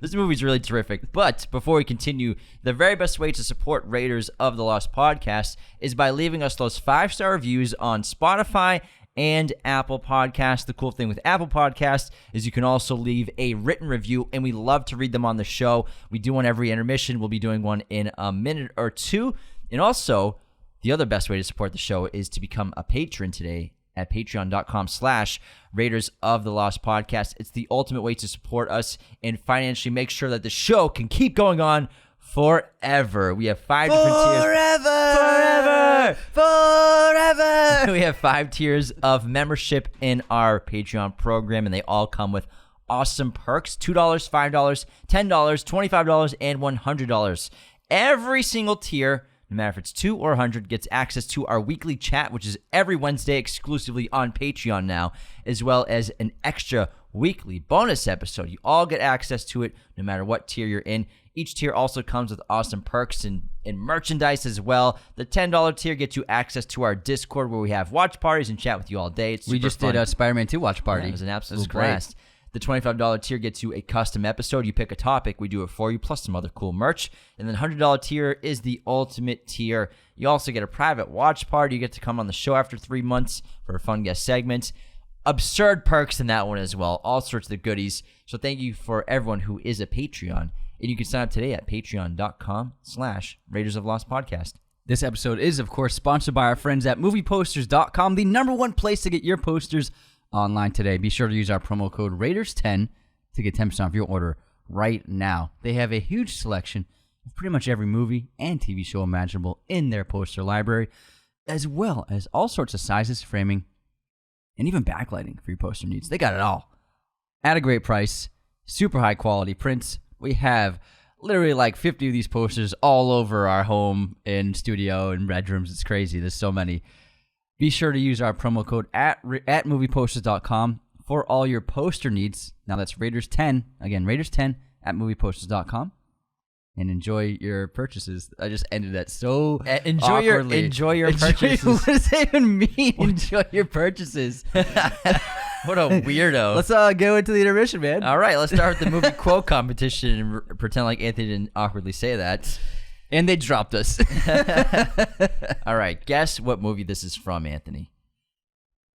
This movie's really terrific. But before we continue, the very best way to support Raiders of the Lost podcast is by leaving us those 5-star reviews on Spotify and Apple Podcasts. The cool thing with Apple Podcasts is you can also leave a written review, and we love to read them on the show. We do one every intermission. We'll be doing one in a minute or two. And also, the other best way to support the show is to become a patron today at patreon.com/Raiders of the Lost Podcast. It's the ultimate way to support us and financially make sure that the show can keep going on forever. We have 5 different tiers. Forever! We have 5 tiers of membership in our Patreon program, and they all come with awesome perks. $2, $5, $10, $25, and $100. Every single tier, no matter if it's 2 or 100, gets access to our weekly chat, which is every Wednesday exclusively on Patreon now, as well as an extra weekly bonus episode. You all get access to it no matter what tier you're in. Each tier also comes with awesome perks and merchandise as well. The $10 tier gets you access to our Discord, where we have watch parties and chat with you all day. It's we just fun. did a Spider-Man 2 watch party. Yeah, it was an absolute blast. The $25 tier gets you a custom episode. You pick a topic, we do it for you, plus some other cool merch. And then the $100 tier is the ultimate tier. You also get a private watch party. You get to come on the show after 3 months for a fun guest segment. Absurd perks in that one as well. All sorts of goodies. So thank you for everyone who is a Patreon. And you can sign up today at patreon.com/Raiders of Lost Podcast. This episode is, of course, sponsored by our friends at movieposters.com, the #1 place to get your posters online today. Be sure to use our promo code Raiders10 to get 10% off your order right now. They have a huge selection of pretty much every movie and TV show imaginable in their poster library, as well as all sorts of sizes, framing, and even backlighting for your poster needs. They got it all at a great price, super high quality prints. We have literally like 50 of these posters all over our home and studio and bedrooms. It's crazy. There's so many. Be sure to use our promo code at movieposters.com for all your poster needs. Now that's Raiders10. Again, Raiders10 at movieposters.com. And enjoy your purchases. I just ended that so awkwardly. Enjoy your purchases. What does that even mean? Enjoy your purchases. What a weirdo. Let's go into the intermission, man. All right, let's start with the movie quote competition and pretend like Anthony didn't awkwardly say that. And they dropped us. All right, guess what movie this is from, Anthony.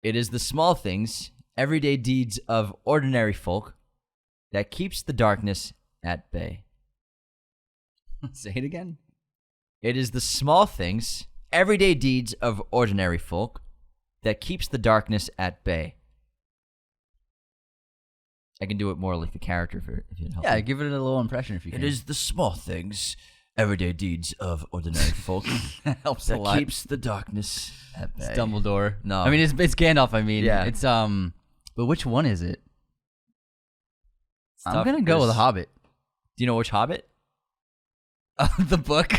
It is the small things, everyday deeds of ordinary folk that keeps the darkness at bay. Say it again. It is the small things, everyday deeds of ordinary folk that keeps the darkness at bay. I can do it more like the character if it helps. Yeah, give it a little impression if you can. It is the small things, everyday deeds of ordinary folk that helps that a lot. keeps the darkness at bay. It's Dumbledore. No. I mean, it's Gandalf, I mean. Yeah. It's, but which one is it? I'm Tough. going to go with The Hobbit. Do you know which Hobbit? The book.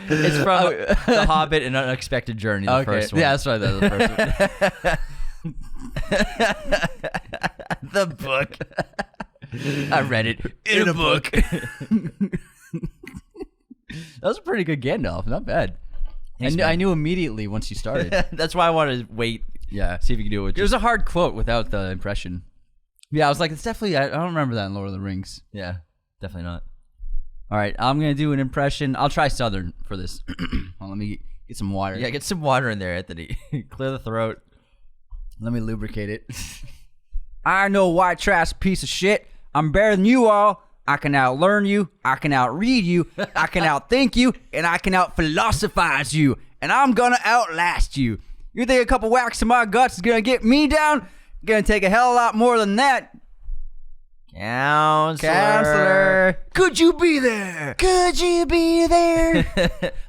It's from The Hobbit, An Unexpected Journey, the first one. Yeah, that's right. That's the first one. The book. I read it in a book. That was a pretty good Gandalf. Not bad. I knew immediately once you started. That's why I wanted to wait. Yeah. See if you can do it with It was a hard quote without the impression. Yeah, I was like, it's definitely, I don't remember that in Lord of the Rings. Yeah, definitely not. All right, I'm going to do an impression. I'll try Southern for this. Well, let me get some water. Yeah, get some water in there, Anthony. Clear the throat. Let me lubricate it. I know white trash piece of shit. I'm better than you all. I can outlearn you. I can outread you. I can outthink you. And I can outphilosophize you. And I'm going to outlast you. You think a couple whacks in my guts is going to get me down? Going to take a hell of a lot more than that. Counselor. Could you be there? Could you be there?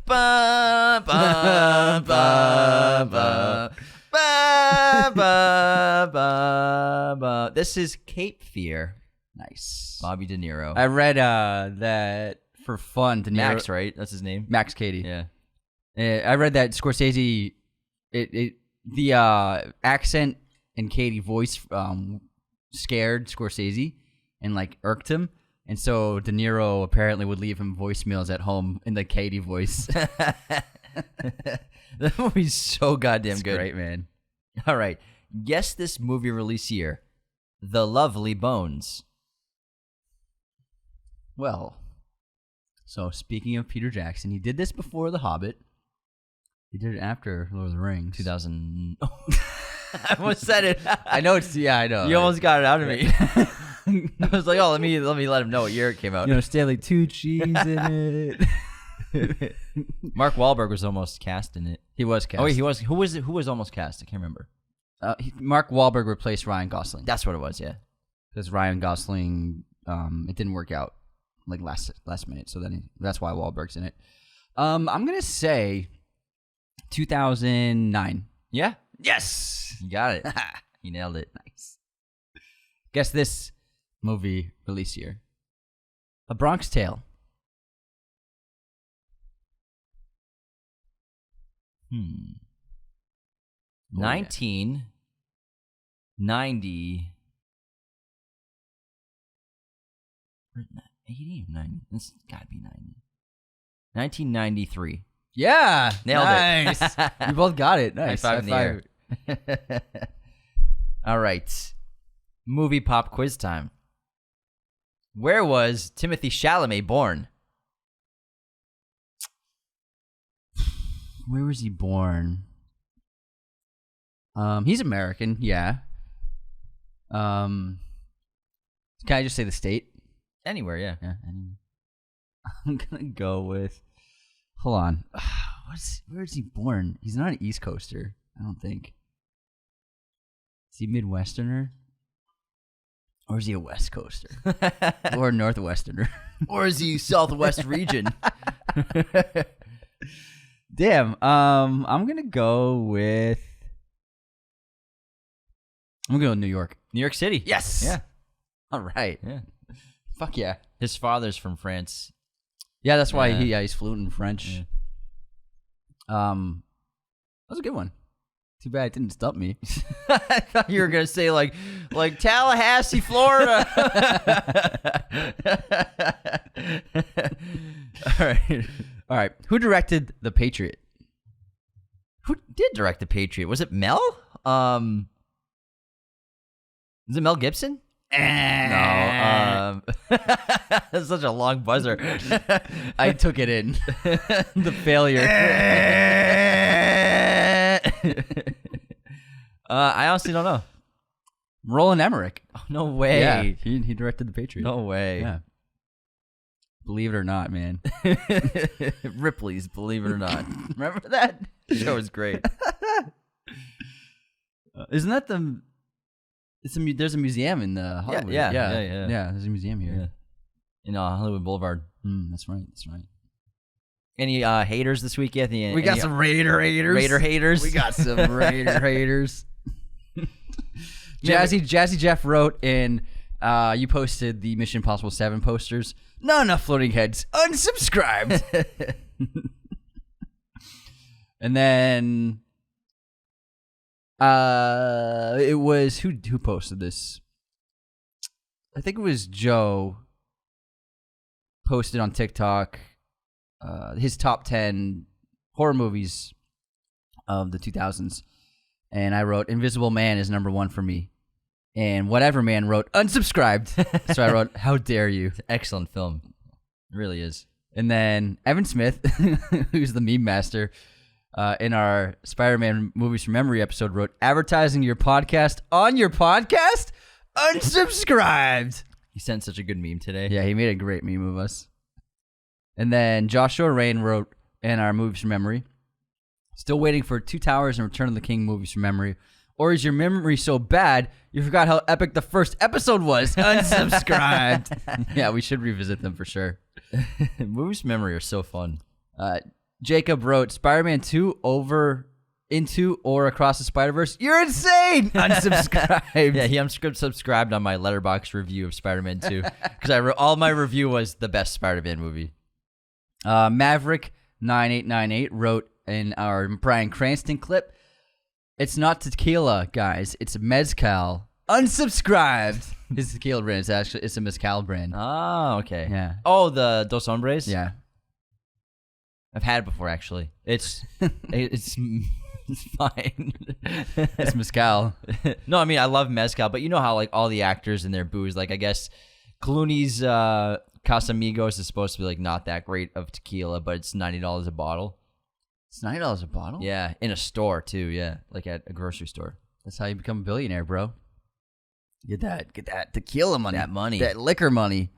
Ba, ba, ba, ba. Ba, ba, ba, ba. This is Cape Fear. Nice. Bobby De Niro. I read that for fun. De Niro, Max, right? That's his name? Max Cady. Yeah. I read that Scorsese, the accent and Cady voice scared Scorsese and like irked him. And so De Niro apparently would leave him voicemails at home in the Cady voice. That movie's so goddamn good. Great, man. All right. Guess this movie release year. The Lovely Bones. Well, so speaking of Peter Jackson, he did this before The Hobbit. He did it after Lord of the Rings. 2000. I almost said it. I know it's I know. You almost got it out of me. I was like, oh, let me let him know what year it came out. Stanley Tucci's in it. Mark Wahlberg was almost cast in it. He was cast. Oh, he was. Who was almost cast? I can't remember. Mark Wahlberg replaced Ryan Gosling. That's what it was. Yeah, because Ryan Gosling, it didn't work out like last minute. So then that's why Wahlberg's in it. I'm gonna say 2009. Yeah. Yes, you got it. You nailed it. Nice. Guess this movie release year. A Bronx Tale. 1990. 80 or 90? This gotta be 90. 1993. Yeah, nailed it. We both got it. Nice. High five in the air. All right. Movie pop quiz time. Where was Timothée Chalamet born? Where was he born? He's American, yeah. Can I just say the state? Anywhere, yeah. Anywhere. I'm gonna go with. Hold on. Where is he born? He's not an East Coaster, I don't think. Is he Midwesterner? Or is he a West Coaster? Or a Northwesterner? Or is he Southwest region? Damn. I'm gonna go with New York. New York City. Yes. Yeah. All right. Yeah. Fuck yeah. His father's from France. Yeah, that's why he's fluent in French. Yeah. That was a good one. Too bad it didn't stump me. I thought you were gonna say like Tallahassee, Florida. All right. Who directed The Patriot? Who did direct The Patriot? Was it Mel? Was it Mel Gibson? No. That's such a long buzzer. I took it in. The failure. I honestly don't know. Roland Emmerich. Oh, no way. Yeah, he directed The Patriot. No way. Yeah. Believe it or not, man. Ripley's Believe It or Not. Remember that? The show was great. Isn't that the... There's a museum in Hollywood. Yeah. There's a museum here. Yeah. In Hollywood Boulevard. That's right. Any haters this week yet? We got some Raider haters. Raider haters. We got some Raider haters. Jazzy Jeff wrote in, you posted the Mission Impossible 7 posters. Not enough floating heads. Unsubscribed. And then it was who posted this? I think it was Joe posted on TikTok his top 10 horror movies of the 2000s. And I wrote, Invisible Man is number 1 for me. And Whatever Man wrote, unsubscribed. So I wrote, how dare you? Excellent film. It really is. And then Evan Smith, who's the meme master, in our Spider-Man Movies from Memory episode, wrote, advertising your podcast on your podcast? Unsubscribed. He sent such a good meme today. Yeah, he made a great meme of us. And then Joshua Rain wrote in our Movies from Memory, still waiting for Two Towers and Return of the King Movies from Memory. Or is your memory so bad you forgot how epic the first episode was? Unsubscribed. Yeah, we should revisit them for sure. Movies from Memory are so fun. Jacob wrote, Spider-Man 2 over, into, or across the Spider-Verse. You're insane! Unsubscribed. Yeah, he unsubscribed on my Letterboxd review of Spider-Man 2. Because all my review was the best Spider-Man movie. Maverick9898 wrote in our Bryan Cranston clip, it's not tequila, guys. It's mezcal. Unsubscribed. His tequila brand it's a mezcal brand. Oh, okay. Yeah. Oh, the Dos Hombres? Yeah. I've had it before, actually. It's fine. It's mezcal. No, I mean, I love mezcal, but you know how like all the actors and their booze, like I guess Clooney's Casamigos is supposed to be like not that great of tequila, but it's $90 a bottle. It's $90 a bottle? Yeah, in a store too. Yeah, like at a grocery store. That's how you become a billionaire, bro. Get that tequila money. That money. That liquor money.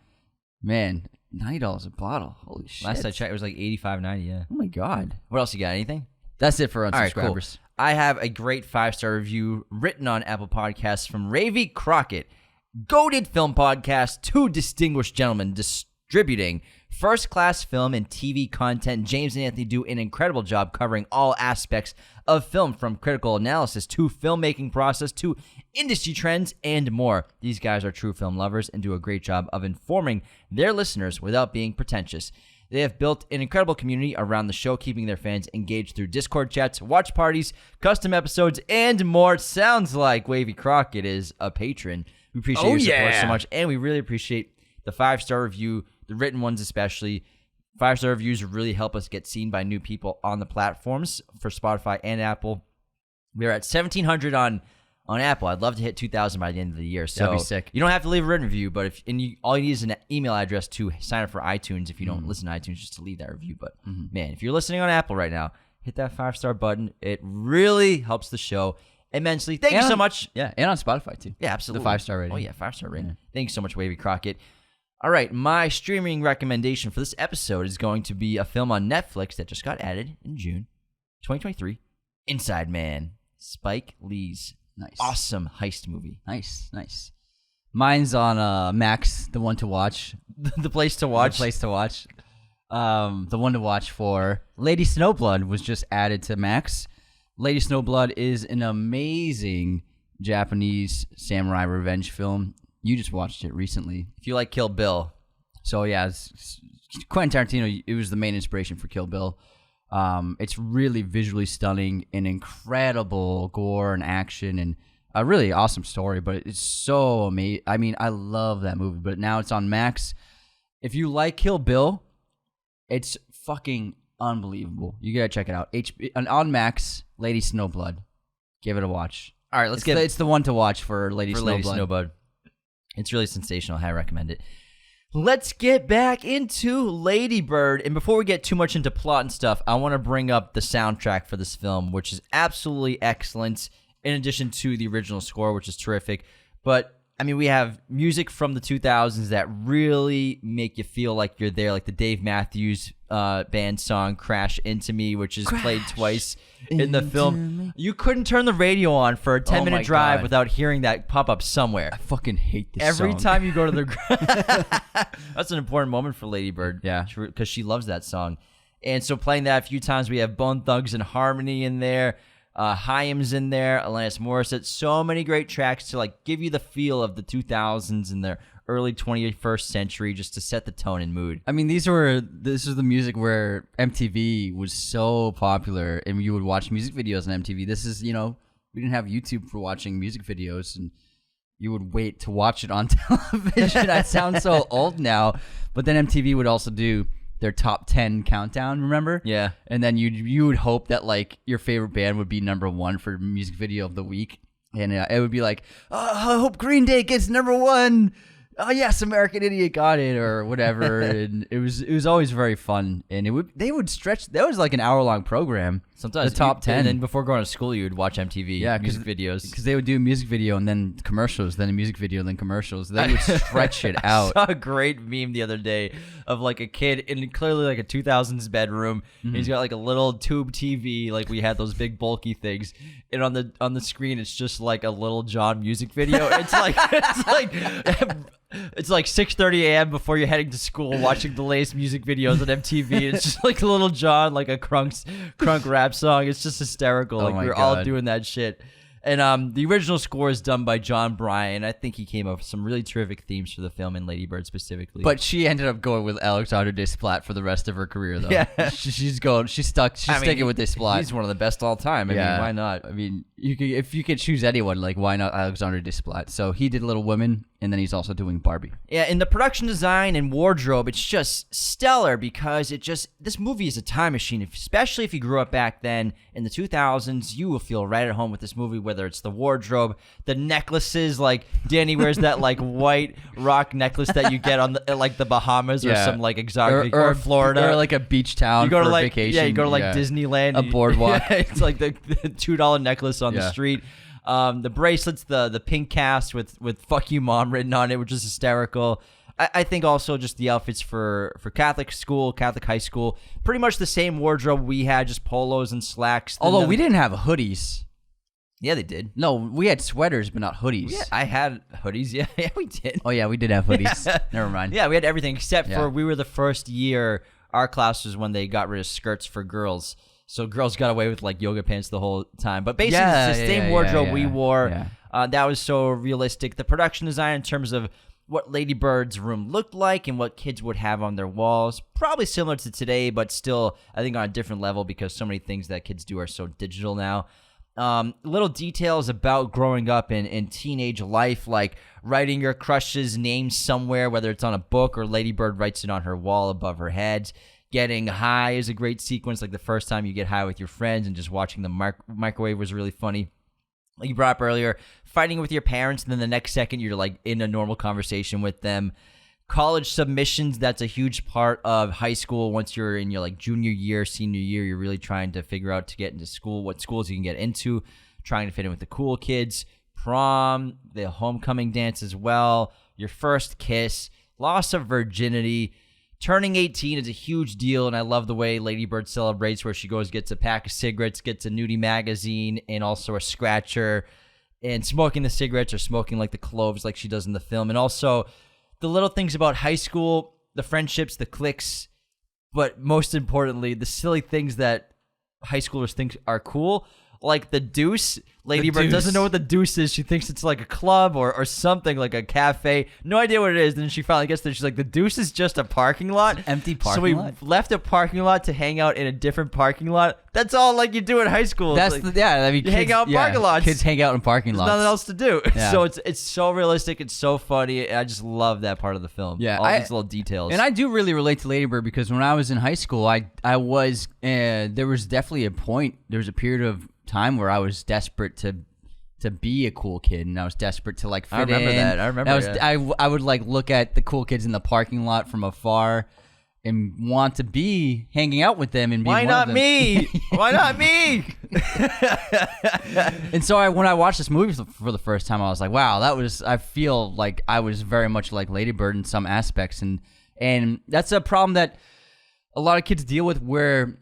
Man, $90 a bottle. Holy shit. Last I checked, it was like $85.90. Yeah. Oh my God. What else you got? Anything? That's it for unsubscribers. All right, cool. I have a great 5-star review written on Apple Podcasts from Ravy Crockett. Goated film podcast, two distinguished gentlemen distributing first-class film and TV content. James and Anthony do an incredible job covering all aspects of film, from critical analysis to filmmaking process to industry trends and more. These guys are true film lovers and do a great job of informing their listeners without being pretentious. They have built an incredible community around the show, keeping their fans engaged through Discord chats, watch parties, custom episodes, and more. It sounds like Wavy Crockett is a patron. We appreciate your support so much, and we really appreciate the 5-star review, the written ones especially. 5-star reviews really help us get seen by new people on the platforms for Spotify and Apple. We're at 1,700 on Apple. I'd love to hit 2,000 by the end of the year. So that'd be sick. You don't have to leave a written review, but all you need is an email address to sign up for iTunes if you don't listen to iTunes, just to leave that review. But man, if you're listening on Apple right now, hit that 5-star button. It really helps the show immensely. Thank you so much. Yeah, and on Spotify too. Yeah, absolutely. The 5-star rating. Oh yeah, 5-star rating. Thank you so much, Wavy Crockett. All right, my streaming recommendation for this episode is going to be a film on Netflix that just got added in June 2023, Inside Man, Spike Lee's awesome heist movie. Nice. Mine's on Max, the one to watch. The place to watch. The one to watch for Lady Snowblood was just added to Max. Lady Snowblood is an amazing Japanese samurai revenge film. You just watched it recently. If you like Kill Bill. So yeah, Quentin Tarantino, it was the main inspiration for Kill Bill. It's really visually stunning, and incredible gore and action, and a really awesome story, but it's so amazing. I mean, I love that movie, but now it's on Max. If you like Kill Bill, it's fucking unbelievable. You gotta check it out. On Max, Lady Snowblood. Give it a watch. All right, it's the one to watch for Lady Snowblood. It's really sensational. I recommend it. Let's get back into Lady Bird. And before we get too much into plot and stuff, I want to bring up the soundtrack for this film, which is absolutely excellent, in addition to the original score, which is terrific. But, I mean, we have music from the 2000s that really make you feel like you're there, like the Dave Matthews band song Crash Into Me, which is played twice in the film. You couldn't turn the radio on for a 10-minute drive without hearing that pop up somewhere. I fucking hate this Every song. time you go to the... That's an important moment for Lady Bird. Yeah. Because she loves that song. And so playing that a few times, we have Bone Thugs and Harmony in there. Haim's in there, Alanis Morissette, so many great tracks to like give you the feel of the 2000s and the early 21st century, just to set the tone and mood. I mean, this is the music where MTV was so popular, and you would watch music videos on MTV. This is, we didn't have YouTube for watching music videos, and you would wait to watch it on television. I sound so old now, but then MTV would also do their top 10 countdown, remember? Yeah. And then you would hope that like your favorite band would be number one for music video of the week. And it would be like, I hope Green Day gets number one. Oh yes, American Idiot got it, or whatever. And it was always very fun. And they would stretch. That was like an hour-long program. Sometimes the top 10. And then before going to school, you would watch MTV music videos. Because they would do a music video and then commercials, then a music video, then commercials. They would stretch it out. I saw a great meme the other day of like a kid in clearly like a 2000s bedroom. Mm-hmm. He's got like a little tube TV, like we had those big bulky things, and on the screen it's just like a Little John music video. It's like it's like 6:30 a.m. before you're heading to school, watching the latest music videos on MTV. It's just like Little John, like a crunk rap song. It's just hysterical. Like we're all doing that shit. And the original score is done by John Bryan. I think he came up with some really terrific themes for the film and Lady Bird specifically. But she ended up going with Alexander Desplat for the rest of her career, though. Yeah, she's sticking with Desplat. He's one of the best all time. I mean, why not? I mean, if you could choose anyone, like why not Alexander Desplat? So he did Little Women. and then he's also doing Barbie. Yeah, in the production design and wardrobe, it's just stellar because this movie is a time machine. Especially if you grew up back then in the 2000s, you will feel right at home with this movie, whether it's the wardrobe, the necklaces, like Danny wears that like white rock necklace that you get on the Bahamas or some like exotic or Florida. Or like a beach town you go for to vacation. Yeah, you go to like Disneyland. A boardwalk. It's like the $2 necklace on the street. The bracelets, the pink cast with "fuck you mom" written on it, which is hysterical. I think also just the outfits for Catholic high school, pretty much the same wardrobe we had, just polos and slacks. Although we didn't have hoodies. Yeah, they did. No, we had sweaters, but not hoodies. Yeah, I had hoodies. Yeah, we did. Oh yeah, we did have hoodies. Never mind. Yeah, we had everything except for we were the first year. Our class was when they got rid of skirts for girls. So girls got away with like yoga pants the whole time. But basically it's the same wardrobe we wore. Yeah. That was so realistic. The production design in terms of what Lady Bird's room looked like and what kids would have on their walls, probably similar to today, but still I think on a different level because so many things that kids do are so digital now. Little details about growing up in teenage life, like writing your crush's name somewhere, whether it's on a book or Lady Bird writes it on her wall above her head. Getting high is a great sequence, like the first time you get high with your friends and just watching the microwave was really funny. Like you brought up earlier, fighting with your parents, and then the next second you're like in a normal conversation with them. College submissions, that's a huge part of high school. Once you're in your like junior year, senior year, you're really trying to figure out to get into school, what schools you can get into, trying to fit in with the cool kids. Prom, the homecoming dance as well, your first kiss, loss of virginity. Turning 18 is a huge deal, and I love the way Lady Bird celebrates, where she goes, gets a pack of cigarettes, gets a nudie magazine, and also a scratcher, and smoking the cigarettes or smoking like the cloves like she does in the film. And also the little things about high school, the friendships, the cliques, but most importantly, the silly things that high schoolers think are cool, like the deuce. Lady Bird doesn't know what the deuce is. She thinks it's like a club or something, like a cafe. No idea what it is. Then she finally gets there. She's like, the deuce is just a parking lot. Empty parking lot? So we left a parking lot to hang out in a different parking lot. That's all like you do in high school. That's like, I mean, you hang out in parking lots. Kids hang out in parking lots. There's nothing else to do. Yeah. So it's so realistic. It's so funny. I just love that part of the film. Yeah, all these little details. And I do really relate to Lady Bird because when I was in high school, I was there was definitely a point. There was a period of time where I was desperate to be a cool kid, and I was desperate to like fit in. I remember that. I would like look at the cool kids in the parking lot from afar and want to be hanging out with them and be Why one not of them. me? Why not me? And so when I watched this movie for the first time, I was like, wow, I feel like I was very much like Lady Bird in some aspects, and that's a problem that a lot of kids deal with where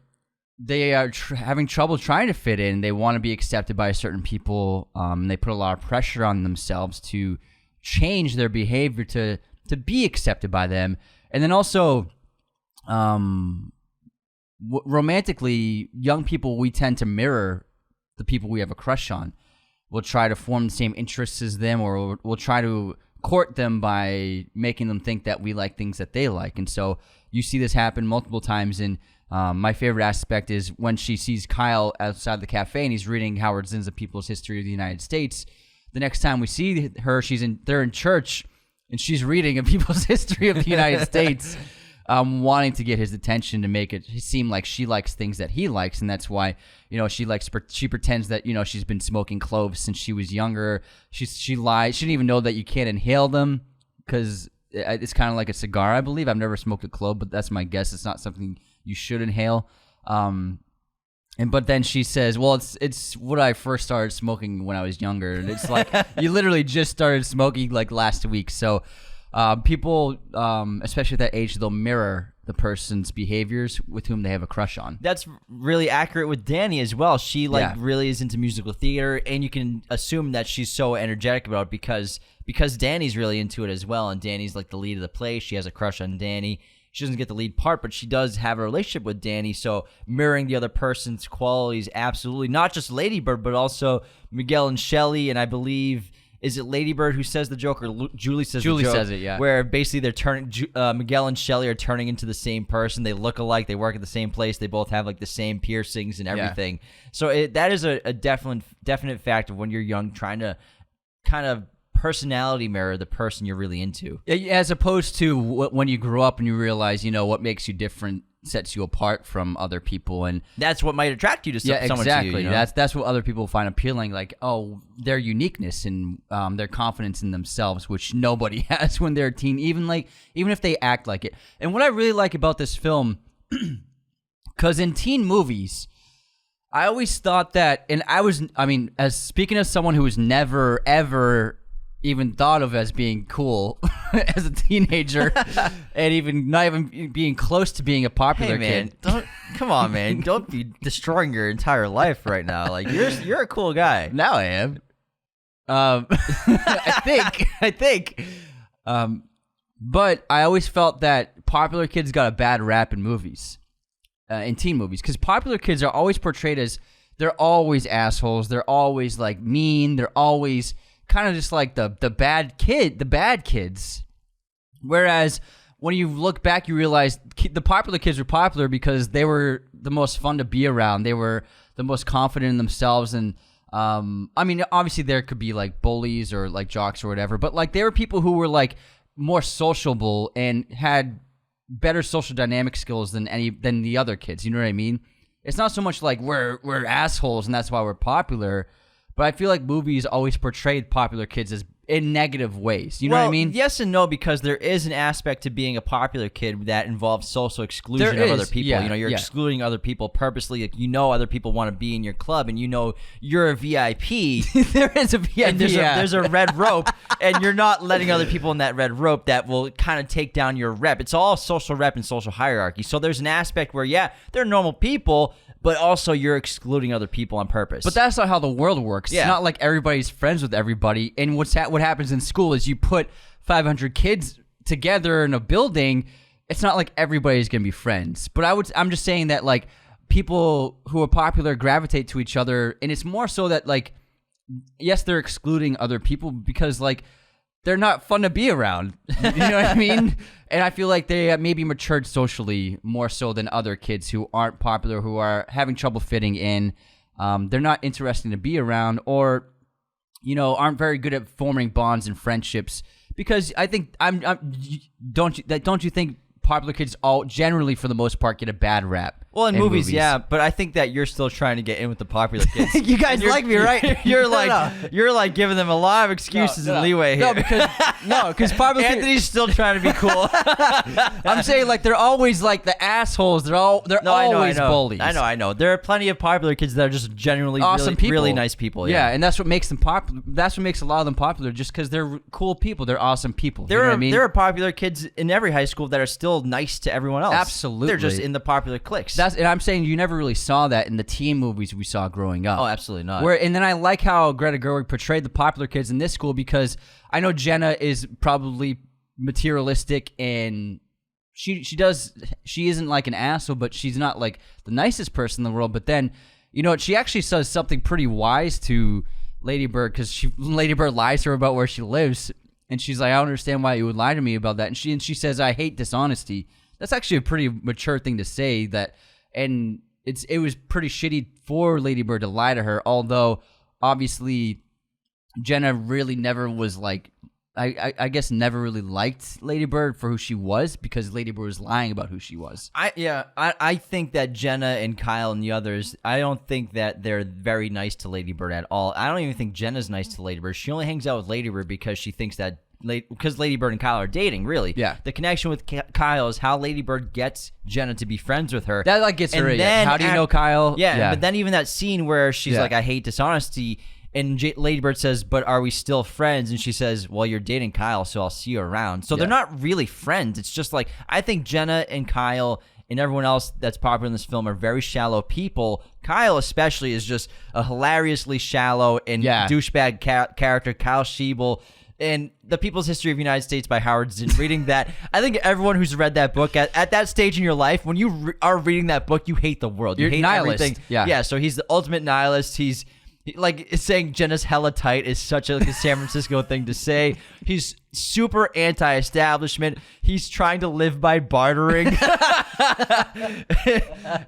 they are having trouble trying to fit in. They want to be accepted by certain people. They put a lot of pressure on themselves to change their behavior to be accepted by them. And then also, romantically, young people, we tend to mirror the people we have a crush on. We'll try to form the same interests as them, or we'll try to court them by making them think that we like things that they like. And so you see this happen multiple times in my favorite aspect is when she sees Kyle outside the cafe and he's reading Howard Zinn's A People's History of the United States. The next time we see her, they're in church and she's reading A People's History of the United States, wanting to get his attention to make it seem like she likes things that he likes, and that's why she pretends that she's been smoking cloves since she was younger. She lies. She didn't even know that you can't inhale them because it's kind of like a cigar, I believe. I've never smoked a clove, but that's my guess. It's not something you should inhale. But then she says, well, it's what I first started smoking when I was younger. And it's like, you literally just started smoking like last week. So people, especially at that age, they'll mirror the person's behaviors with whom they have a crush on. That's really accurate with Danny as well. She really is into musical theater, and you can assume that she's so energetic about it because Danny's really into it as well, and Danny's like the lead of the play. She has a crush on Danny. She doesn't get the lead part, but she does have a relationship with Danny, so mirroring the other person's qualities, absolutely. Not just Lady Bird, but also Miguel and Shelley, and I believe, is it Lady Bird who says the joke, or Julie says the joke? Julie says it, yeah. Where basically they're turning, Miguel and Shelley are turning into the same person. They look alike. They work at the same place. They both have like the same piercings and everything. Yeah. So that is a definite fact of when you're young, trying to kind of personality mirror the person you're really into. As opposed to when you grow up and you realize, what makes you different sets you apart from other people, and that's what might attract you to someone. Exactly. To you, That's what other people find appealing, like their uniqueness and their confidence in themselves, which nobody has when they're a teen, even if they act like it. And what I really like about this film, because in teen movies, I always thought that, and as speaking as someone who was never ever even thought of as being cool as a teenager, and even not even being close to being a popular kid. Come on, man! Don't be destroying your entire life right now. Like you're a cool guy. Now I am. I think. But I always felt that popular kids got a bad rap in movies, in teen movies, because popular kids are always portrayed as they're always assholes. They're always like mean. They're always kind of just like the bad kids. Whereas when you look back, you realize the popular kids were popular because they were the most fun to be around. They were the most confident in themselves. And obviously there could be like bullies or like jocks or whatever, but like they were people who were like more sociable and had better social dynamic skills than the other kids. You know what I mean? It's not so much like we're assholes and that's why we're popular. But I feel like movies always portrayed popular kids as in negative ways. You know what I mean? Yes and no, because there is an aspect to being a popular kid that involves social exclusion of other people. Yeah, you're excluding other people purposely. Like, other people want to be in your club, and you're a VIP. There is a VIP. And there's a red rope, and you're not letting other people in that red rope that will kind of take down your rep. It's all social rep and social hierarchy. So there's an aspect where, they're normal people, but also you're excluding other people on purpose. But that's not how the world works. Yeah. It's not like everybody's friends with everybody. And what happens in school is you put 500 kids together in a building. It's not like everybody's going to be friends. But I'm just saying that like people who are popular gravitate to each other. And it's more so that like, yes, they're excluding other people because like they're not fun to be around. You know what I mean? And I feel like they maybe matured socially more so than other kids who aren't popular, who are having trouble fitting in. They're not interesting to be around, or aren't very good at forming bonds and friendships. Because I think don't you think popular kids all generally for the most part get a bad rap? Well, in movies, yeah, but I think that you're still trying to get in with the popular kids. You guys like me, right? You're like giving them a lot of excuses and leeway here. Because popular Anthony's still trying to be cool. I'm saying like they're always like the assholes. They're always bullies. I know. There are plenty of popular kids that are just genuinely awesome people. Really nice people. Yeah, and that's what makes them popular. That's what makes a lot of them popular, just because they're cool people. They're awesome people. You know what I mean? There are popular kids in every high school that are still nice to everyone else. Absolutely. They're just in the popular cliques. And I'm saying you never really saw that in the teen movies we saw growing up. Oh, absolutely not. And then I like how Greta Gerwig portrayed the popular kids in this school, because I know Jenna is probably materialistic and she isn't like an asshole, but she's not like the nicest person in the world. But then, she actually says something pretty wise to Lady Bird, because Lady Bird lies to her about where she lives, and she's like, I don't understand why you would lie to me about that. And she says, I hate dishonesty. That's actually a pretty mature thing to say. And it was pretty shitty for Lady Bird to lie to her, although obviously Jenna really never was like, I guess never really liked Lady Bird for who she was, because Lady Bird was lying about who she was. I think that Jenna and Kyle and the others, I don't think that they're very nice to Lady Bird at all. I don't even think Jenna's nice to Lady Bird. She only hangs out with Lady Bird because she thinks that because Lady Bird and Kyle are dating, really. Yeah. The connection with Kyle is how Lady Bird gets Jenna to be friends with her. That like gets her. How do you know Kyle? Yeah, but then even that scene where she's like, I hate dishonesty, and Lady Bird says, but are we still friends? And she says, well, you're dating Kyle, so I'll see you around. So they're not really friends. It's just like, I think Jenna and Kyle and everyone else that's popular in this film are very shallow people. Kyle especially is just a hilariously shallow and douchebag character. Kyle Schiebel. And The People's History of the United States by Howard Zinn, reading that, I think everyone who's read that book, at that stage in your life, when you are reading that book, you hate the world. You hate nihilist. Everything. Yeah, so he's the ultimate nihilist. He's like saying Jenna's hella tight is such a San Francisco thing to say. He's super anti-establishment. He's trying to live by bartering.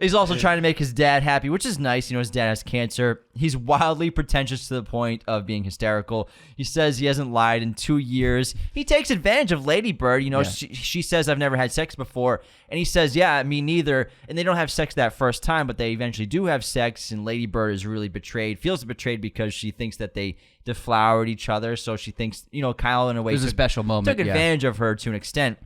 He's also trying to make his dad happy, which is nice. His dad has cancer. He's wildly pretentious to the point of being hysterical. He says he hasn't lied in 2 years. He takes advantage of Lady Bird. She says, I've never had sex before. And he says, yeah, me neither. And they don't have sex that first time, but they eventually do have sex. And Lady Bird is really betrayed, feels betrayed because she thinks that they deflowered each other. So she thinks, Kyle in a way a special moment. Took advantage of her to an extent.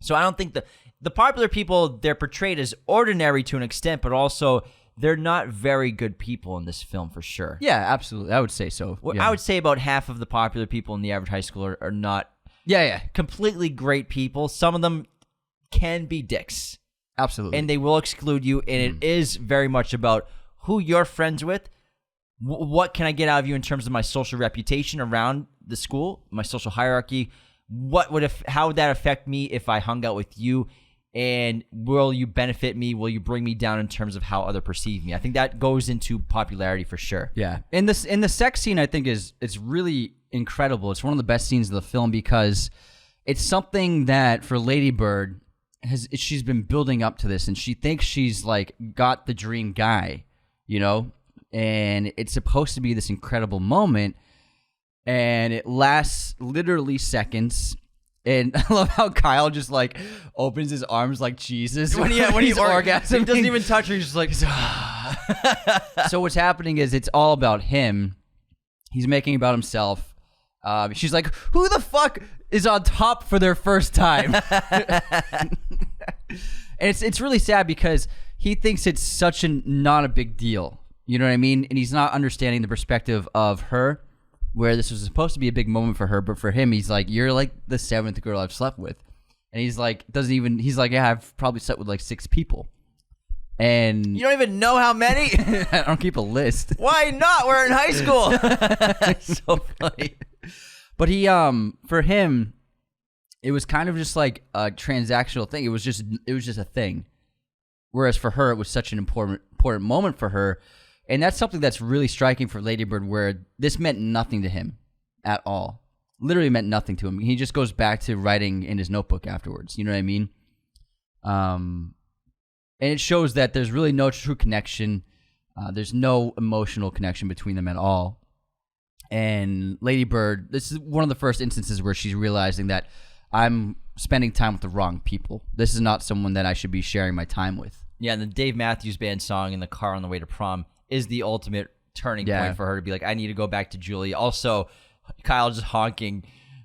So I don't think the popular people, they're portrayed as ordinary to an extent, but also they're not very good people in this film for sure. Yeah, absolutely. I would say so. I would say about half of the popular people in the average high school are not completely great people. Some of them can be dicks. Absolutely. And they will exclude you, and it is very much about who you're friends with. What can I get out of you in terms of my social reputation around the school, my social hierarchy? How would that affect me if I hung out with you? And will you benefit me? Will you bring me down in terms of how others perceive me? I think that goes into popularity for sure. Yeah. In the sex scene, I think it's really incredible. It's one of the best scenes of the film because it's something that for Lady Bird she's been building up to this, and she thinks she's like got the dream guy, and it's supposed to be this incredible moment, and it lasts literally seconds. And I love how Kyle just like opens his arms like Jesus when he's orgasming. He doesn't even touch her. He's just like. So what's happening is it's all about him. He's making it about himself. She's like, who the fuck is on top for their first time? And it's really sad because he thinks it's such not a big deal. You know what I mean? And he's not understanding the perspective of her, where this was supposed to be a big moment for her, but for him, he's like, you're like the 7th girl I've slept with. And he's like, yeah, I've probably slept with like 6 people. And you don't even know how many? I don't keep a list. Why not? We're in high school. It's so funny. But for him, it was kind of just like a transactional thing. It was just a thing. Whereas for her, it was such an important moment for her. And that's something that's really striking for Lady Bird, where this meant nothing to him at all. Literally meant nothing to him. He just goes back to writing in his notebook afterwards. You know what I mean? And it shows that there's really no true connection. There's no emotional connection between them at all. And Lady Bird, this is one of the first instances where she's realizing that I'm spending time with the wrong people. This is not someone that I should be sharing my time with. Yeah, and the Dave Matthews Band song in the car on the way to prom is the ultimate turning point for her to be like, I need to go back to Julie. Also, Kyle just honking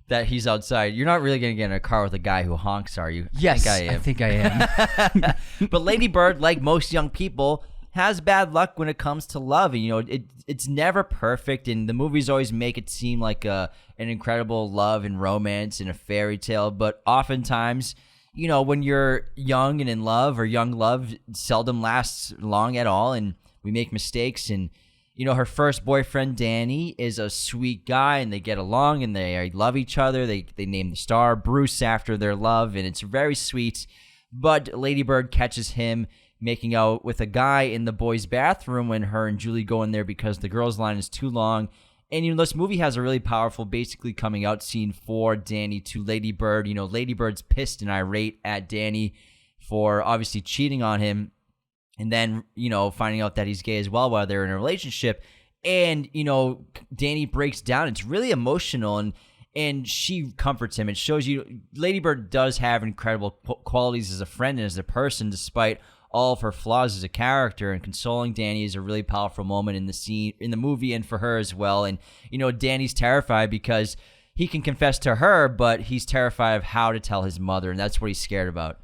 that he's outside. You're not really going to get in a car with a guy who honks, are you? Yes, I think I am. But Lady Bird, like most young people, has bad luck when it comes to love. And, it's never perfect, and the movies always make it seem like an incredible love and romance and a fairy tale. But oftentimes, when you're young and in love, or young love seldom lasts long at all, and we make mistakes. And her first boyfriend Danny is a sweet guy, and they get along, and they love each other. They name the star Bruce after their love, and it's very sweet. But Lady Bird catches him making out with a guy in the boys' bathroom when her and Julie go in there because the girls' line is too long. And this movie has a really powerful basically coming out scene for Danny to Lady Bird. Lady Bird's pissed and irate at Danny for obviously cheating on him, and then finding out that he's gay as well while they're in a relationship. And Danny breaks down. It's really emotional, and she comforts him. It shows you Lady Bird does have incredible qualities as a friend and as a person, despite all of her flaws as a character. And consoling Danny is a really powerful moment in the scene, in the movie, and for her as well. And Danny's terrified because he can confess to her, but he's terrified of how to tell his mother, and that's what he's scared about.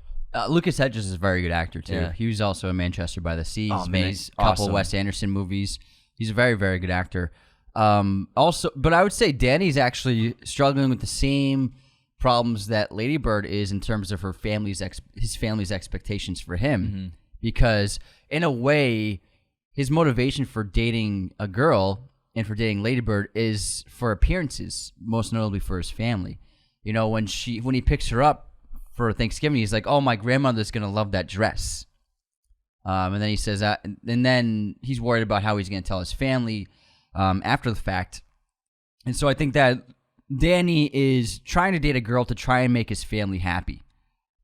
Lucas Hedges is a very good actor too. Yeah. He was also in Manchester by the Sea. He's been in a couple Wes Anderson movies. He's a very, very good actor. Also, but I would say Danny's actually struggling with the same problems that Lady Bird is in terms of his family's expectations for him, because in a way, his motivation for dating a girl and for dating Lady Bird is for appearances, most notably for his family. When he picks her up for Thanksgiving, he's like, "Oh, my grandmother's gonna love that dress," and then he says that, and then he's worried about how he's gonna tell his family after the fact. And so I think that Danny is trying to date a girl to try and make his family happy.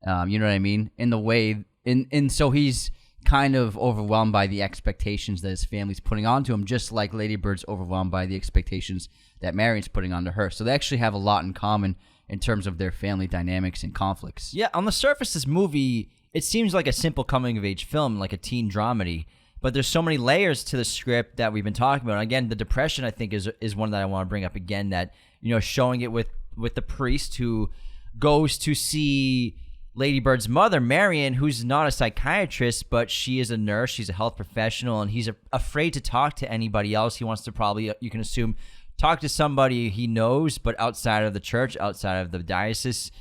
You know what I mean? In the way, and so he's kind of overwhelmed by the expectations that his family's putting onto him, just like Lady Bird's overwhelmed by the expectations that Marion's putting onto her. So they actually have a lot in common in terms of their family dynamics and conflicts. Yeah, on the surface, this movie, it seems like a simple coming-of-age film, like a teen dramedy, but there's so many layers to the script that we've been talking about. And again, the depression, I think, is one that I want to bring up again, that, showing it with the priest who goes to see Lady Bird's mother, Marion, who's not a psychiatrist, but she is a nurse. She's a health professional, and he's afraid to talk to anybody else. He wants to probably, you can assume, talk to somebody he knows, but outside of the church, outside of the diocese,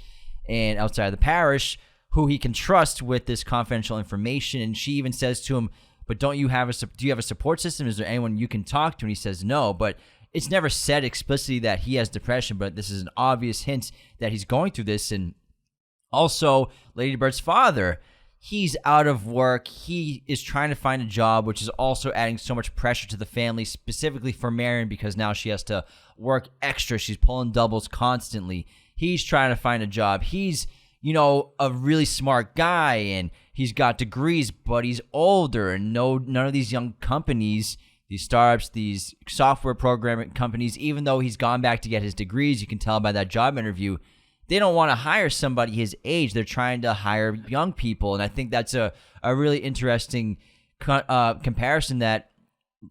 and outside of the parish, who he can trust with this confidential information. And she even says to him, but do you have a support system? Is there anyone you can talk to? And he says no, but it's never said explicitly that he has depression, but this is an obvious hint that he's going through this. And also, Lady Bird's father, he's out of work. He is trying to find a job, which is also adding so much pressure to the family, specifically for Marion, because now she has to work extra. She's pulling doubles constantly. He's trying to find a job. He's, a really smart guy, and he's got degrees, but he's older, and none of these young companies, these startups, these software programming companies, even though he's gone back to get his degrees, you can tell by that job interview, they don't want to hire somebody his age. They're trying to hire young people. And I think that's a really interesting comparison that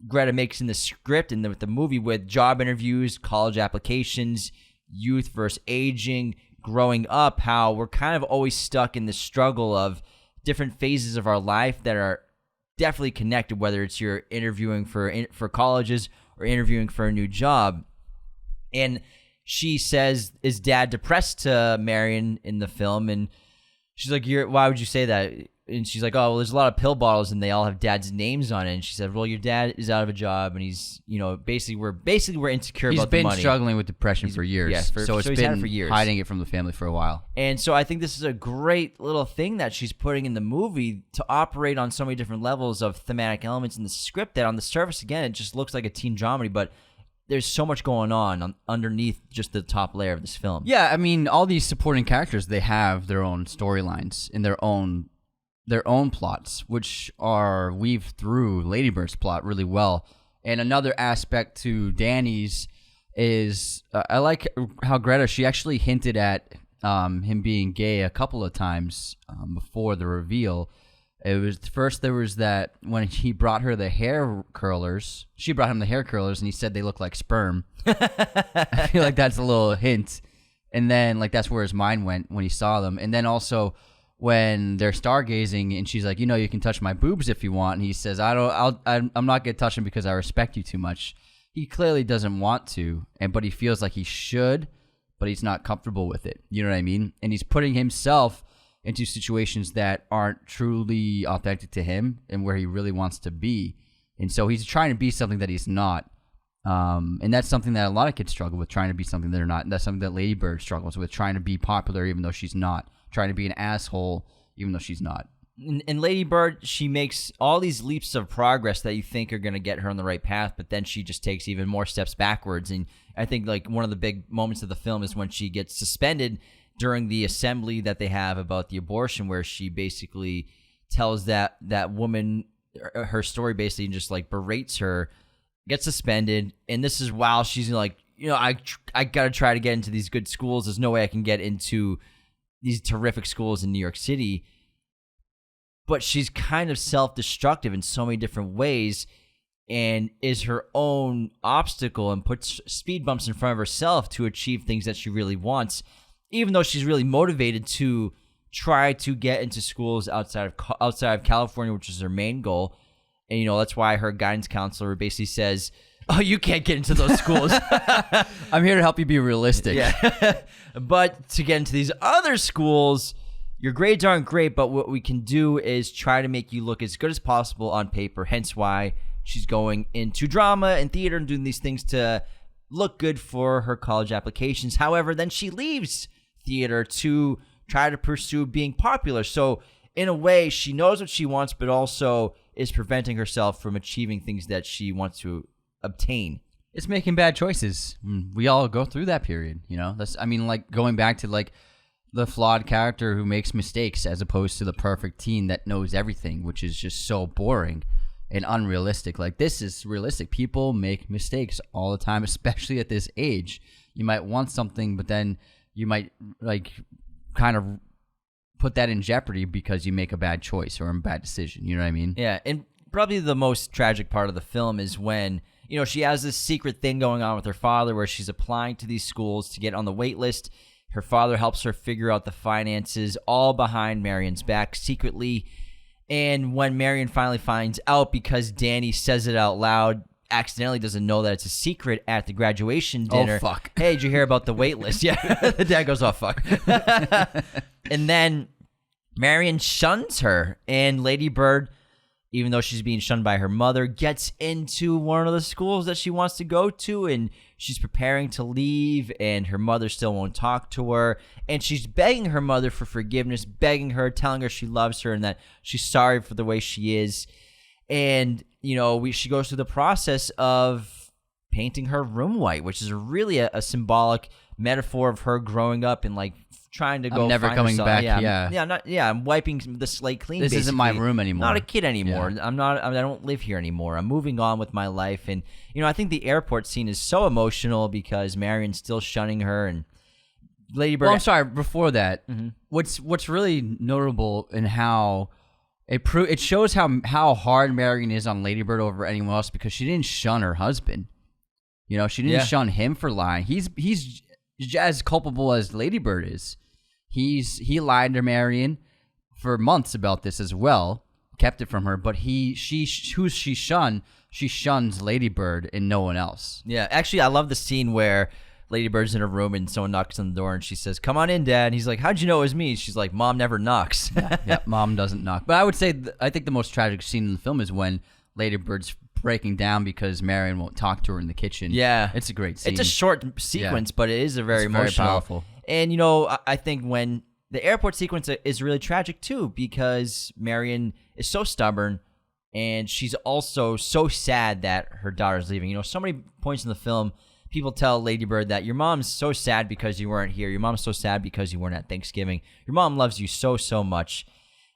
Greta makes in the script and with the movie, with job interviews, college applications, youth versus aging, growing up, how we're kind of always stuck in the struggle of different phases of our life that are definitely connected, whether it's you're interviewing for colleges or interviewing for a new job. And she says, is dad depressed, to Marion in the film? And she's like, why would you say that? And she's like, oh, well, there's a lot of pill bottles and they all have dad's names on it. And she said, well, your dad is out of a job and he's, basically we're insecure about the money. He's been struggling with depression for years. Yeah, so he's been had it for years. Hiding it from the family for a while. And so I think this is a great little thing that she's putting in the movie to operate on so many different levels of thematic elements in the script that on the surface, again, it just looks like a teen dramedy, but there's so much going on underneath just the top layer of this film. Yeah, I mean, all these supporting characters, they have their own storylines and their own plots, which are weaved through Lady Bird's plot really well. And another aspect to Danny's is I like how Greta, she actually hinted at him being gay a couple of times before the reveal. It was first there was that when he brought her the hair curlers, she brought him the hair curlers and he said they look like sperm. I feel like that's a little hint. And then that's where his mind went when he saw them. And then also when they're stargazing and she's like, you can touch my boobs if you want. And he says, I'm not going to touch them because I respect you too much. He clearly doesn't want to, but he feels like he should, but he's not comfortable with it. You know what I mean? And he's putting himself into situations that aren't truly authentic to him and where he really wants to be. And so he's trying to be something that he's not. And that's something that a lot of kids struggle with, trying to be something they're not. And that's something that Lady Bird struggles with, trying to be popular even though she's not, trying to be an asshole even though she's not. And Lady Bird, she makes all these leaps of progress that you think are going to get her on the right path, but then she just takes even more steps backwards. And I think one of the big moments of the film is when she gets suspended during the assembly that they have about the abortion, where she basically tells that woman her story, basically, and just berates her, gets suspended. And this is while she's like, I got to try to get into these good schools. There's no way I can get into these terrific schools in New York City. But she's kind of self-destructive in so many different ways and is her own obstacle and puts speed bumps in front of herself to achieve things that she really wants, even though she's really motivated to try to get into schools outside of California, which is her main goal. And, that's why her guidance counselor basically says, oh, you can't get into those schools. I'm here to help you be realistic. Yeah. But to get into these other schools, your grades aren't great, but what we can do is try to make you look as good as possible on paper, hence why she's going into drama and theater and doing these things to look good for her college applications. However, then she leaves theater to try to pursue being popular. So in a way, she knows what she wants, but also is preventing herself from achieving things that she wants to obtain. It's making bad choices. We all go through that period, you know? Like going back to like the flawed character who makes mistakes as opposed to the perfect teen that knows everything, which is just so boring and unrealistic. Like, this is realistic. People make mistakes all the time, especially at this age. You might want something, but then you might like kind of put that in jeopardy because you make a bad choice or a bad decision. You know what I mean? Yeah, and probably the most tragic part of the film is when, you know, she has this secret thing going on with her father where she's applying to these schools to get on the wait list. Her father helps her figure out the finances, all behind Marion's back secretly. And when Marion finally finds out, because Danny says it out loud, accidentally doesn't know that it's a secret at the graduation dinner. Oh, fuck. Hey, did you hear about the wait list? Yeah, the dad goes, oh, fuck. And then Marion shuns her, and Lady Bird, even though she's being shunned by her mother, gets into one of the schools that she wants to go to, and she's preparing to leave, and her mother still won't talk to her, and she's begging her mother for forgiveness, begging her, telling her she loves her and that she's sorry for the way she is. And, you know, she goes through the process of painting her room white, which is really a symbolic metaphor of her growing up and, like, trying to go never find coming herself. back. I'm wiping the slate clean. This isn't my room anymore. Not a kid anymore. Yeah. I don't live here anymore. I'm moving on with my life. And, you know, I think the airport scene is so emotional because Marion's still shunning her, and Lady Bird. Well, I'm sorry. Before that, what's really notable in how it shows how hard Marion is on Lady Bird over anyone else, because she didn't shun her husband. You know, she didn't shun him for lying. He's as culpable as Lady Bird is. He lied to Marion for months about this as well, kept it from her, but she shuns Lady Bird and no one else. Yeah, actually, I love the scene where Lady Bird's in her room and someone knocks on the door and she says, "Come on in, Dad." And he's like, "How'd you know it was me?" She's like, "Mom never knocks." Yeah, Mom doesn't knock. But I would say, I think the most tragic scene in the film is when Lady Bird's breaking down because Marion won't talk to her in the kitchen. Yeah. It's a great scene. It's a short sequence, but it is a very emotional. Very powerful. And, you know, I think when the airport sequence is really tragic, too, because Marion is so stubborn, and she's also so sad that her daughter's leaving. You know, so many points in the film, people tell Lady Bird that your mom's so sad because you weren't here. Your mom's so sad because you weren't at Thanksgiving. Your mom loves you so, so much.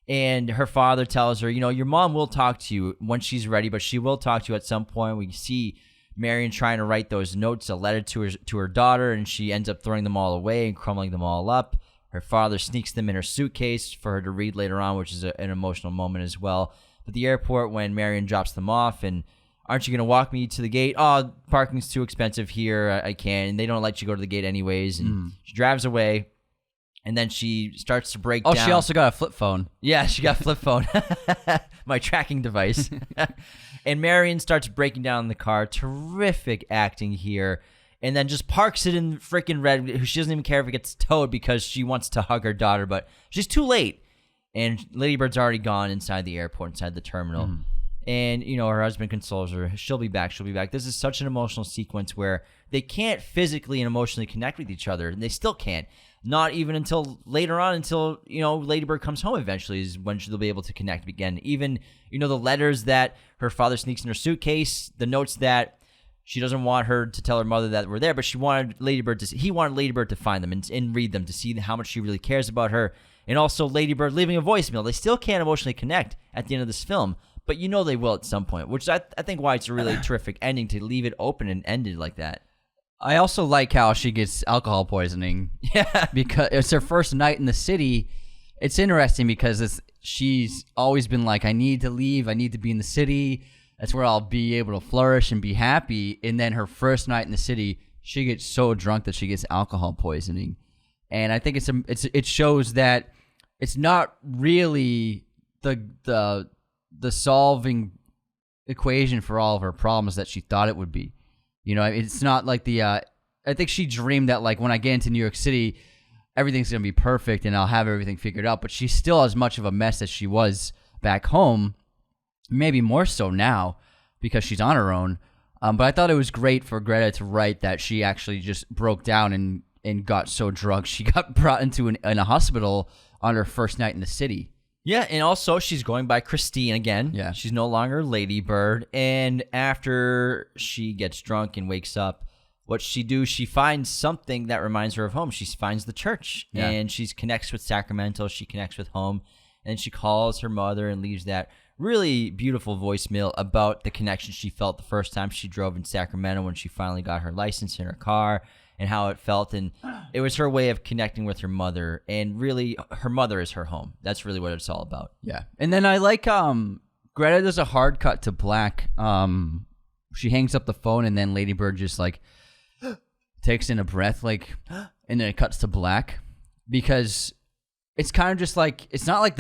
And her father tells her, you know, your mom will talk to you when she's ready, but she will talk to you at some point. We see Marion trying to write those notes, a letter to her daughter, and she ends up throwing them all away and crumbling them all up. Her father sneaks them in her suitcase for her to read later on, which is an emotional moment as well. But the airport, when Marion drops them off, and aren't you going to walk me to the gate? Oh, parking's too expensive here. I can't. And they don't let you go to the gate anyways. And she drives away. And then she starts to break down. Oh, she also got a flip phone. Yeah, she got a flip phone. My tracking device. And Marion starts breaking down in the car. Terrific acting here. And then just parks it in freaking red. She doesn't even care if it gets towed because she wants to hug her daughter. But she's too late. And Lady Bird's already gone inside the airport, inside the terminal. And, you know, her husband consoles her. She'll be back. She'll be back. This is such an emotional sequence where they can't physically and emotionally connect with each other. And they still can't. Not even until later on, until, you know, Lady Bird comes home eventually is when she'll be able to connect again. Even, you know, the letters that her father sneaks in her suitcase, the notes that she doesn't want her to tell her mother that were there, but he wanted Lady Bird to find them and read them to see how much she really cares about her. And also Lady Bird leaving a voicemail. They still can't emotionally connect at the end of this film, but you know they will at some point, which I think why it's a really terrific ending to leave it open and ended like that. I also like how she gets alcohol poisoning. Yeah. Because it's her first night in the city. It's interesting because she's always been like, I need to leave. I need to be in the city. That's where I'll be able to flourish and be happy. And then her first night in the city, she gets so drunk that she gets alcohol poisoning. And I think it shows that it's not really the solving equation for all of her problems that she thought it would be. You know, it's not like I think she dreamed that, like, when I get into New York City, everything's going to be perfect and I'll have everything figured out. But she's still as much of a mess as she was back home, maybe more so now because she's on her own. But I thought it was great for Greta to write that she actually just broke down and got so drunk. She got brought into in a hospital on her first night in the city. Yeah, and also she's going by Christine again. Yeah. She's no longer Lady Bird. And after she gets drunk and wakes up, what she finds something that reminds her of home. She finds the church, and she connects with Sacramento. She connects with home, and she calls her mother and leaves that really beautiful voicemail about the connection she felt the first time she drove in Sacramento when she finally got her license in her car, and how it felt. And it was her way of connecting with her mother, and really her mother is her home. That's really what it's all about. Yeah. And then I like Greta does a hard cut to black. She hangs up the phone, and then Lady Bird just like takes in a breath, like, and then it cuts to black, because it's kind of just like, it's not like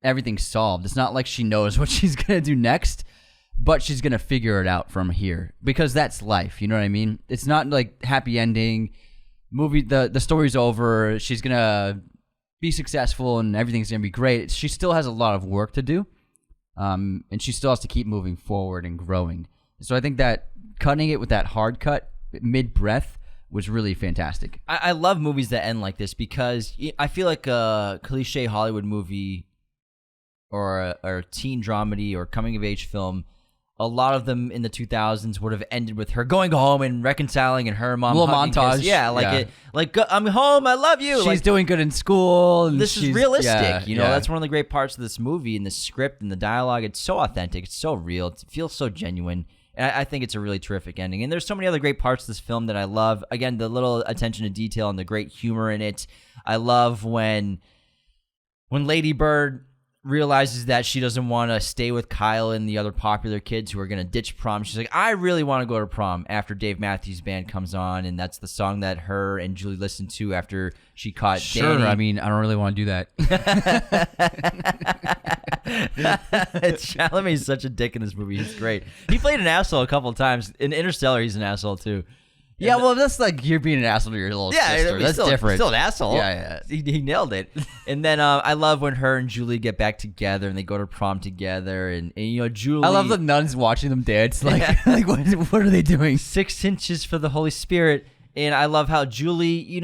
everything's solved. It's not like she knows what she's gonna do next, but she's gonna figure it out from here, because that's life. You know what I mean? It's not like happy ending movie. The story's over. She's gonna be successful and everything's gonna be great. She still has a lot of work to do, and she still has to keep moving forward and growing. So I think that cutting it with that hard cut mid breath was really fantastic. I love movies that end like this, because I feel like a cliche Hollywood movie or a teen dramedy or coming of age film, a lot of them in the 2000s would have ended with her going home and reconciling, and her mom a little hugging montage. Kiss. Yeah, I'm home, I love you. She's doing good in school. And this is realistic. Yeah. That's one of the great parts of this movie, and the script and the dialogue. It's so authentic. It's so real. It feels so genuine. And I think it's a really terrific ending. And there's so many other great parts of this film that I love. Again, the little attention to detail and the great humor in it. I love when Lady Bird realizes that she doesn't want to stay with Kyle and the other popular kids who are going to ditch prom. She's like, I really want to go to prom, after Dave Matthews Band comes on, and that's the song that her and Julie listened to after she caught Danny. I mean, I don't really want to do that. Chalamet's such a dick in this movie. He's great. He played an asshole a couple of times. In Interstellar, he's an asshole too. Yeah, well, that's like you're being an asshole to your little sister. That's different. Still an asshole. Yeah. He nailed it. And then I love when her and Julie get back together and they go to prom together. And Julie. I love the nuns watching them dance. Like, like what are they doing? 6 inches for the Holy Spirit. And I love how Julie,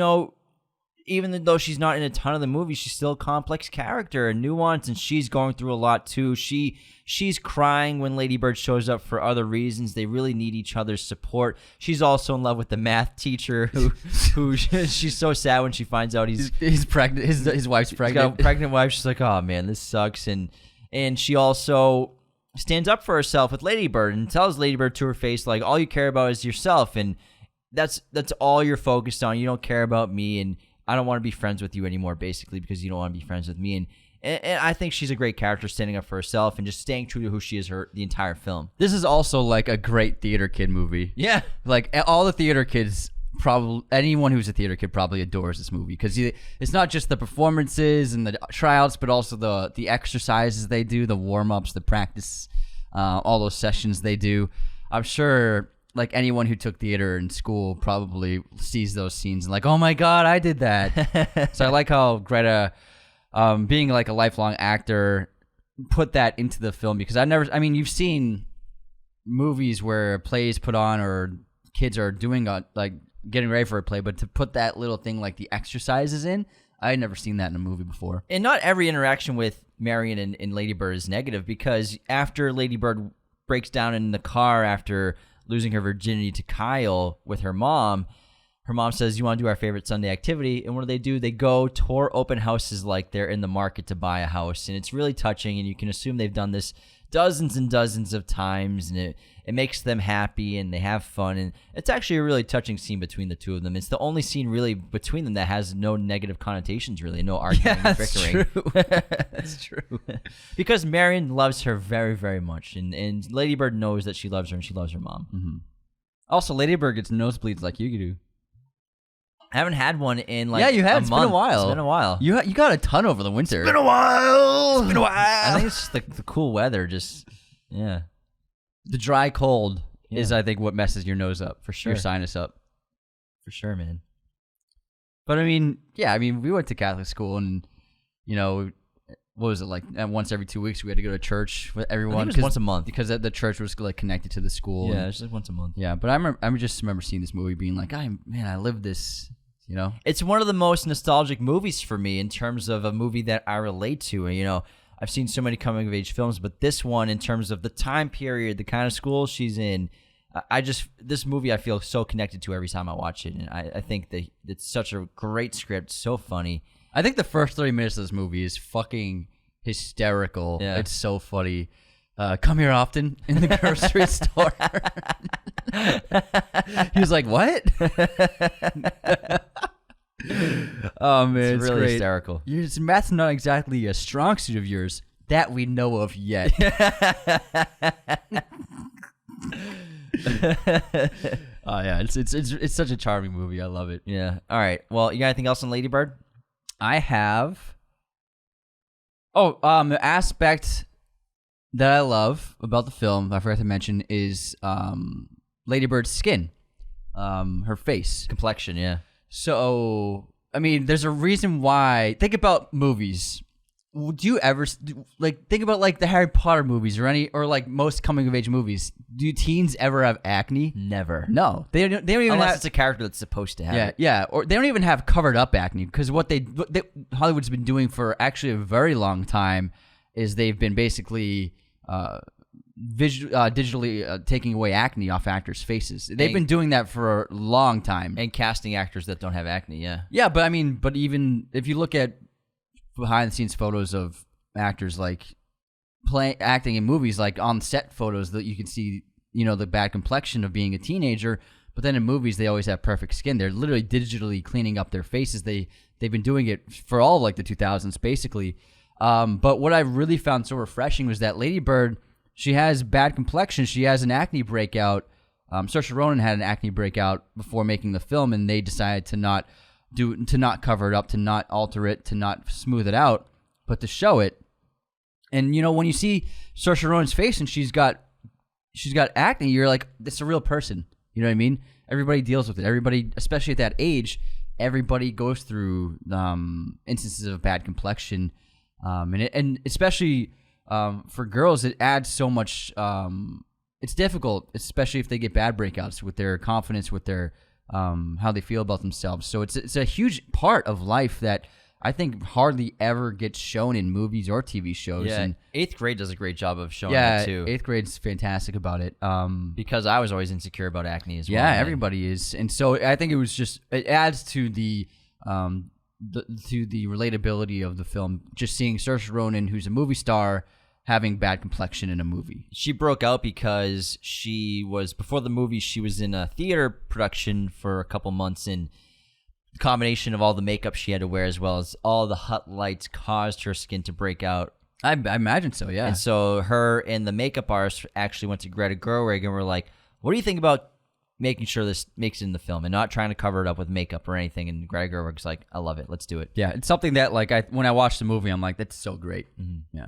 even though she's not in a ton of the movie, she's still a complex character and nuanced, and she's going through a lot too. She's crying when Lady Bird shows up for other reasons. They really need each other's support. She's also in love with the math teacher who she's so sad when she finds out he's pregnant. His wife's pregnant. He's got a pregnant wife. She's like, oh man, this sucks. And she also stands up for herself with Lady Bird and tells Lady Bird to her face, like, all you care about is yourself, and that's all you're focused on. You don't care about me, and I don't want to be friends with you anymore, basically, because you don't want to be friends with me. And I think she's a great character, standing up for herself and just staying true to who she is the entire film. This is also like a great theater kid movie. Yeah. Like all the theater kids, probably anyone who's a theater kid probably adores this movie, because it's not just the performances and the tryouts, but also the exercises they do, the warm-ups, the practice, all those sessions they do. I'm sure like anyone who took theater in school probably sees those scenes and like, oh my God, I did that. So I like how Greta, being like a lifelong actor, put that into the film, because you've seen movies where plays put on or kids are doing like getting ready for a play, but to put that little thing like the exercises in, I had never seen that in a movie before. And not every interaction with Marion and Lady Bird is negative, because after Lady Bird breaks down in the car after losing her virginity to Kyle with her mom says, you want to do our favorite Sunday activity? And what do? They go tour open houses like they're in the market to buy a house. And it's really touching, and you can assume they've done this dozens and dozens of times, and it makes them happy and they have fun. And it's actually a really touching scene between the two of them. It's the only scene really between them that has no negative connotations, really, no arguing and bickering. True. That's true. Because Marion loves her very, very much, and Lady Bird knows that she loves her, and she loves her mom. Mm-hmm. Also, Lady Bird gets nosebleeds like you do. I haven't had one in like you have. a It's month. been a while. It's been a while. You got a ton over the winter. It's been a while. I think it's just the cool weather. The dry cold is, I think, what messes your nose up, for sure. Your sinus up. For sure, man. But we went to Catholic school, and what was it like? Once every 2 weeks, we had to go to church with everyone. I think it was once a month, because the church was like connected to the school. Yeah, it's like once a month. Yeah, but I just remember seeing this movie, being like, I lived this You know, it's one of the most nostalgic movies for me in terms of a movie that I relate to. And, you know, I've seen so many coming of age films, but this one, in terms of the time period, the kind of school she's in, this movie I feel so connected to every time I watch it. And I think that it's such a great script, so funny. I think the first 30 minutes of this movie is fucking hysterical. Yeah. It's so funny. Come here often in the grocery store. He was like, what? Oh, man, it's really great. hysterical. Math's not exactly a strong suit of yours that we know of yet. Oh, yeah, it's such a charming movie. I love it. Yeah. All right. Well, you got anything else on Lady Bird? I have. The aspect that I love about the film, I forgot to mention, is Lady Bird's skin, her face. Complexion, yeah. So, I mean, there's a reason why. Think about movies. Do you ever think about like the Harry Potter movies or like most coming of age movies? Do teens ever have acne? Never. No, they don't even Unless have. it's a character that's supposed to have it. Yeah, or they don't even have covered up acne, because what Hollywood's been doing for actually a very long time is they've been basically digitally taking away acne off actors' faces. They've been doing that for a long time. And casting actors that don't have acne, yeah. Yeah, but I mean, but even if you look at behind the scenes photos of actors like acting in movies, like on set photos, that you can see, you know, the bad complexion of being a teenager. But then in movies, they always have perfect skin. They're literally digitally cleaning up their faces. They've been doing it for all of like the 2000s, basically. But what I really found so refreshing was that Lady Bird, she has bad complexion. She has an acne breakout. Saoirse Ronan had an acne breakout before making the film, and they decided to not cover it up, to not alter it, to not smooth it out, but to show it. And you know, when you see Saoirse Ronan's face and she's got acne, you're like, it's a real person. You know what I mean? Everybody deals with it. Everybody, especially at that age, everybody goes through instances of bad complexion, and especially for girls, it adds so much. It's difficult, especially if they get bad breakouts with their confidence, with their how they feel about themselves. So it's a huge part of life that I think hardly ever gets shown in movies or TV shows. Yeah, and 8th grade does a great job of showing that too. 8th grade's fantastic about it. Because I was always insecure about acne as well. Yeah, everybody is, and so I think it adds to the relatability of the film. Just seeing Saoirse Ronan, who's a movie star, having bad complexion in a movie. She broke out because before the movie, she was in a theater production for a couple months, and the combination of all the makeup she had to wear as well as all the hot lights caused her skin to break out. I imagine so, yeah. And so her and the makeup artist actually went to Greta Gerwig and were like, what do you think about making sure this makes it in the film and not trying to cover it up with makeup or anything? And Greta Gerwig's like, I love it. Let's do it. Yeah, it's something that like when I watched the movie, I'm like, that's so great. Mm-hmm. Yeah.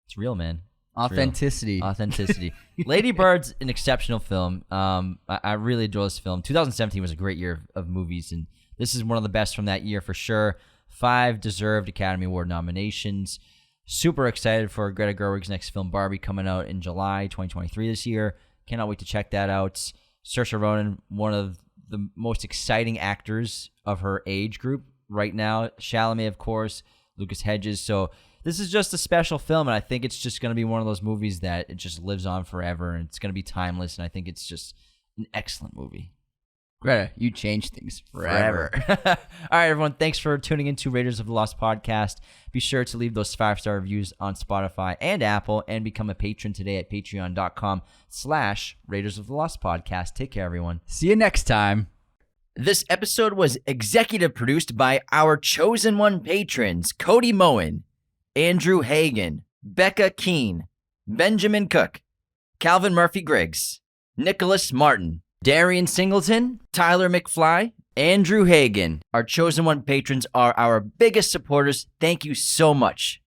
It's real, man. Authenticity. Authenticity. Lady Bird's an exceptional film. I really adore this film. 2017 was a great year of movies, and this is one of the best from that year for sure. 5 deserved Academy Award nominations. Super excited for Greta Gerwig's next film, Barbie, coming out in July 2023 this year. Cannot wait to check that out. Saoirse Ronan, one of the most exciting actors of her age group right now. Chalamet, of course. Lucas Hedges. So this is just a special film, and I think it's just going to be one of those movies that it just lives on forever, and it's going to be timeless, and I think it's just an excellent movie. Greta, you change things forever. All right, everyone. Thanks for tuning into Raiders of the Lost podcast. Be sure to leave those 5-star reviews on Spotify and Apple, and become a patron today at patreon.com/Raiders of the Lost podcast. Take care, everyone. See you next time. This episode was executive produced by our chosen one patrons, Cody Moen, Andrew Hagan, Becca Keene, Benjamin Cook, Calvin Murphy-Griggs, Nicholas Martin, Darian Singleton, Tyler McFly, Andrew Hagan. Our chosen one patrons are our biggest supporters. Thank you so much.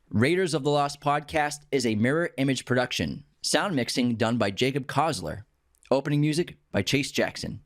Raiders of the Lost podcast is a mirror image production. Sound mixing done by Jacob Kossler. Opening music by Chase Jackson.